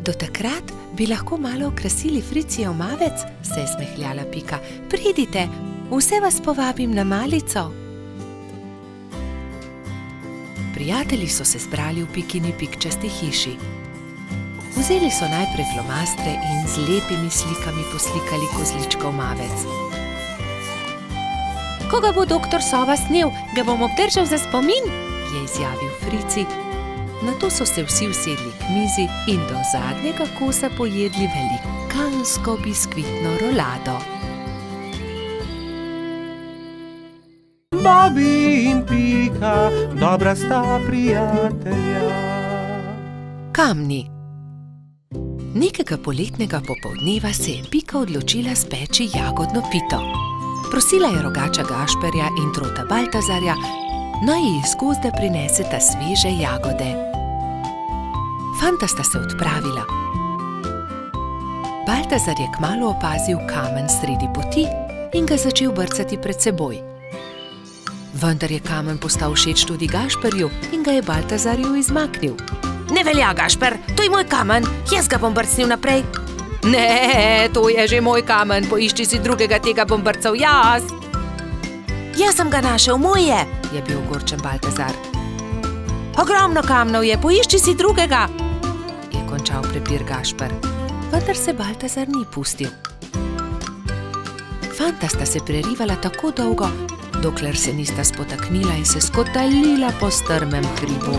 Do takrat bi lahko malo okrasili Fricijev mavec, se je smehljala Pika. Pridite, vse vas povabim na malico. Prijatelji so se zbrali v Pikini pikčasti hiši. Vzeli so najprej flomastre in z lepimi slikami poslikali kozličkov mavec. Ko ga bo doktor Sova snel, ga bom obdržal za spomin, je izjavil Frici. Nato so se vsi usedli k mizi in do zadnjega kosa pojedli velikansko biskvitno rolado. Bobi in Pika, dobra sta prijatelja. Kamni. Nekega poletnega popoldneva se je Pika odločila speči jagodno pito. Prosila je rogača Gašperja in Trota Baltazarja, naj ji iz gozda prineseta sveže jagode. Fanta sta se odpravila. Baltazar je kmalu opazil kamen sredi poti in ga začel brcati pred seboj. Vendar je kamen postal všeč tudi Gašperju in ga je Baltazarju izmaknil. Ne velja, Gašper, to je moj kamen, jaz ga bom brcnil naprej. Ne, to je že moj kamen, poišči si drugega, tega bom brcal jaz. Jaz sem ga našel, moj je bil ogorčen Baltazar. Ogromno kamnov je, poišči si drugega, je končal prepir Gašper, vendar se Baltazar ni pustil. Fanta sta se prerivala tako dolgo, dokler se nista spotaknila in se skotalila po strmem hribu.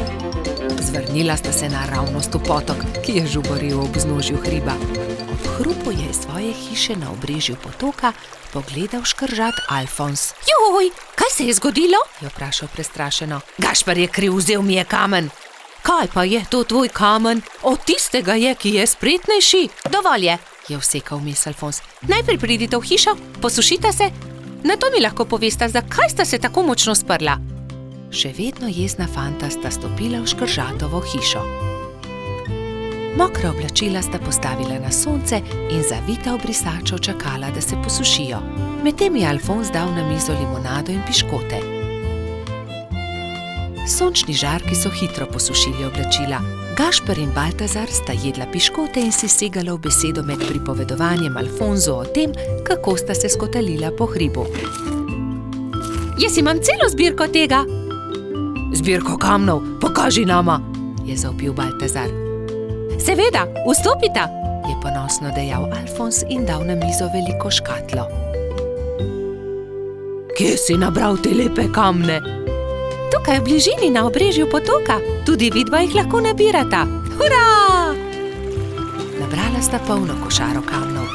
Zvrnila sta se naravnost v potok, ki je žuboril ob vznožju hriba. Ob hrupu je iz svoje hiše na obrežju potoka pogledal škržat Alfons. Joj, kaj se je zgodilo? Je vprašal prestrašeno. Gašper je kriv, vzel mi je kamen. Kaj pa je to tvoj kamen? Od tistega je, ki je spretnejši. Dovolj je vsekal vmes Alfons. Najprej pridite v hišo, posušite se, nato mi lahko povesta, zakaj sta se tako močno sprla. Še vedno jezna fanta sta stopila v škržatovo hišo. Mokra oblačila sta postavila na sonce in zavita v brisačo čakala, da se posušijo. Medtem je Alfons dal na mizo limonado in piškote. Sončni žarki so hitro posušili oblačila. Gašper in Baltazar sta jedla piškote in si segala v besedo med pripovedovanjem Alfonzu o tem, kako sta se skotalila po hribu. Jaz imam celo zbirko tega. Zbirko kamnov, pokaži nama, je zavpil Baltazar. Seveda, vstopita, je ponosno dejal Alfons in dal na mizo veliko škatlo. Kje si nabral te lepe kamne? čakajo v bližini na obrežju potoka. Tudi vidva jih lahko nabirata. Hurra! Nabrala sta polno košaro kamnov.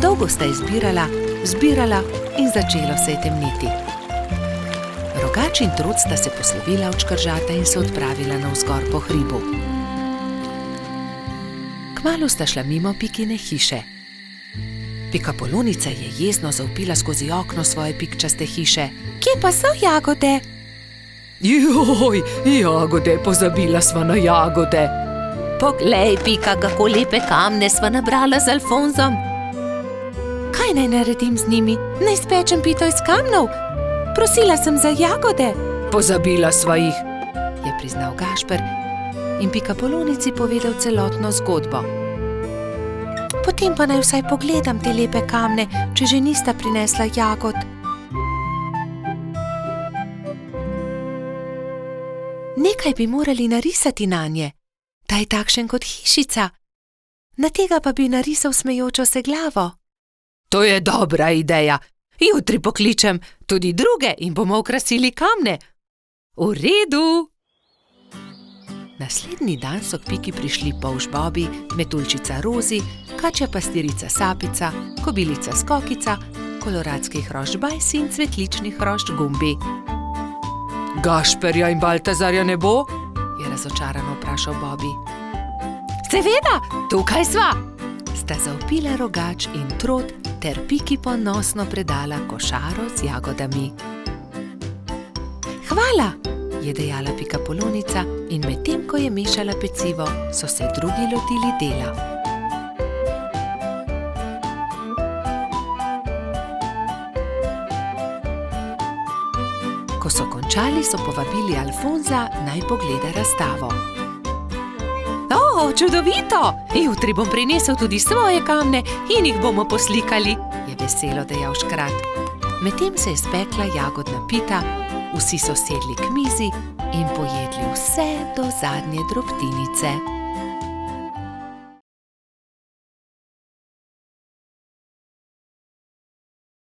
Dolgo sta izbirala, zbirala in začelo se je temniti. Rogač in Trud sta se poslovila od škržata in se odpravila navzgor po hribu. Kmalu sta šla mimo Pikine hiše. Pikapolonica je jezno zavpila skozi okno svoje pikčaste hiše. Kje pa so jagode? Joj, jagode, pozabila sva na jagode. Poglej, Pika, kako lepe kamne sva nabrala z Alfonzom. Kaj naj naredim z njimi? Naj spečem pito iz kamnov? Prosila sem za jagode. Pozabila sva jih, je priznal Gašper in Pikapolonici povedal celotno zgodbo. Potem pa naj vsaj pogledam te lepe kamne, če že nista prinesla jagod. Nekaj bi morali narisati nanje. Ta je takšen kot hišica. Na tega pa bi narisal smejočo se glavo. To je dobra ideja. Jutri pokličem tudi druge in bomo okrasili kamne. V redu. Naslednji dan so k Piki prišli polž Bobi, metuljčica Rozi, kačja pastirica Sapica, kobilica Skokica, koloradski hrošč Bajsi in cvetlični hrošč Gumbi. Gašperja in Baltazarja ne bo? Je razočarano vprašal Bobi. Seveda, tukaj sva! Sta zavpila Rogač in Trod ter Piki ponosno predala košaro z jagodami. Hvala! Je dejala Pikapolonica in medtem, ko je mešala pecivo, so se drugi lotili dela. Ko so končali, so povabili Alfonza, naj pogleda razstavo. O, čudovito! Jutri bom prinesel tudi svoje kamne in jih bomo poslikali, je veselo dejal Škrat. Medtem se je spekla jagodna pita, vsi so sedli k mizi in pojedli vse do zadnje drobtinice.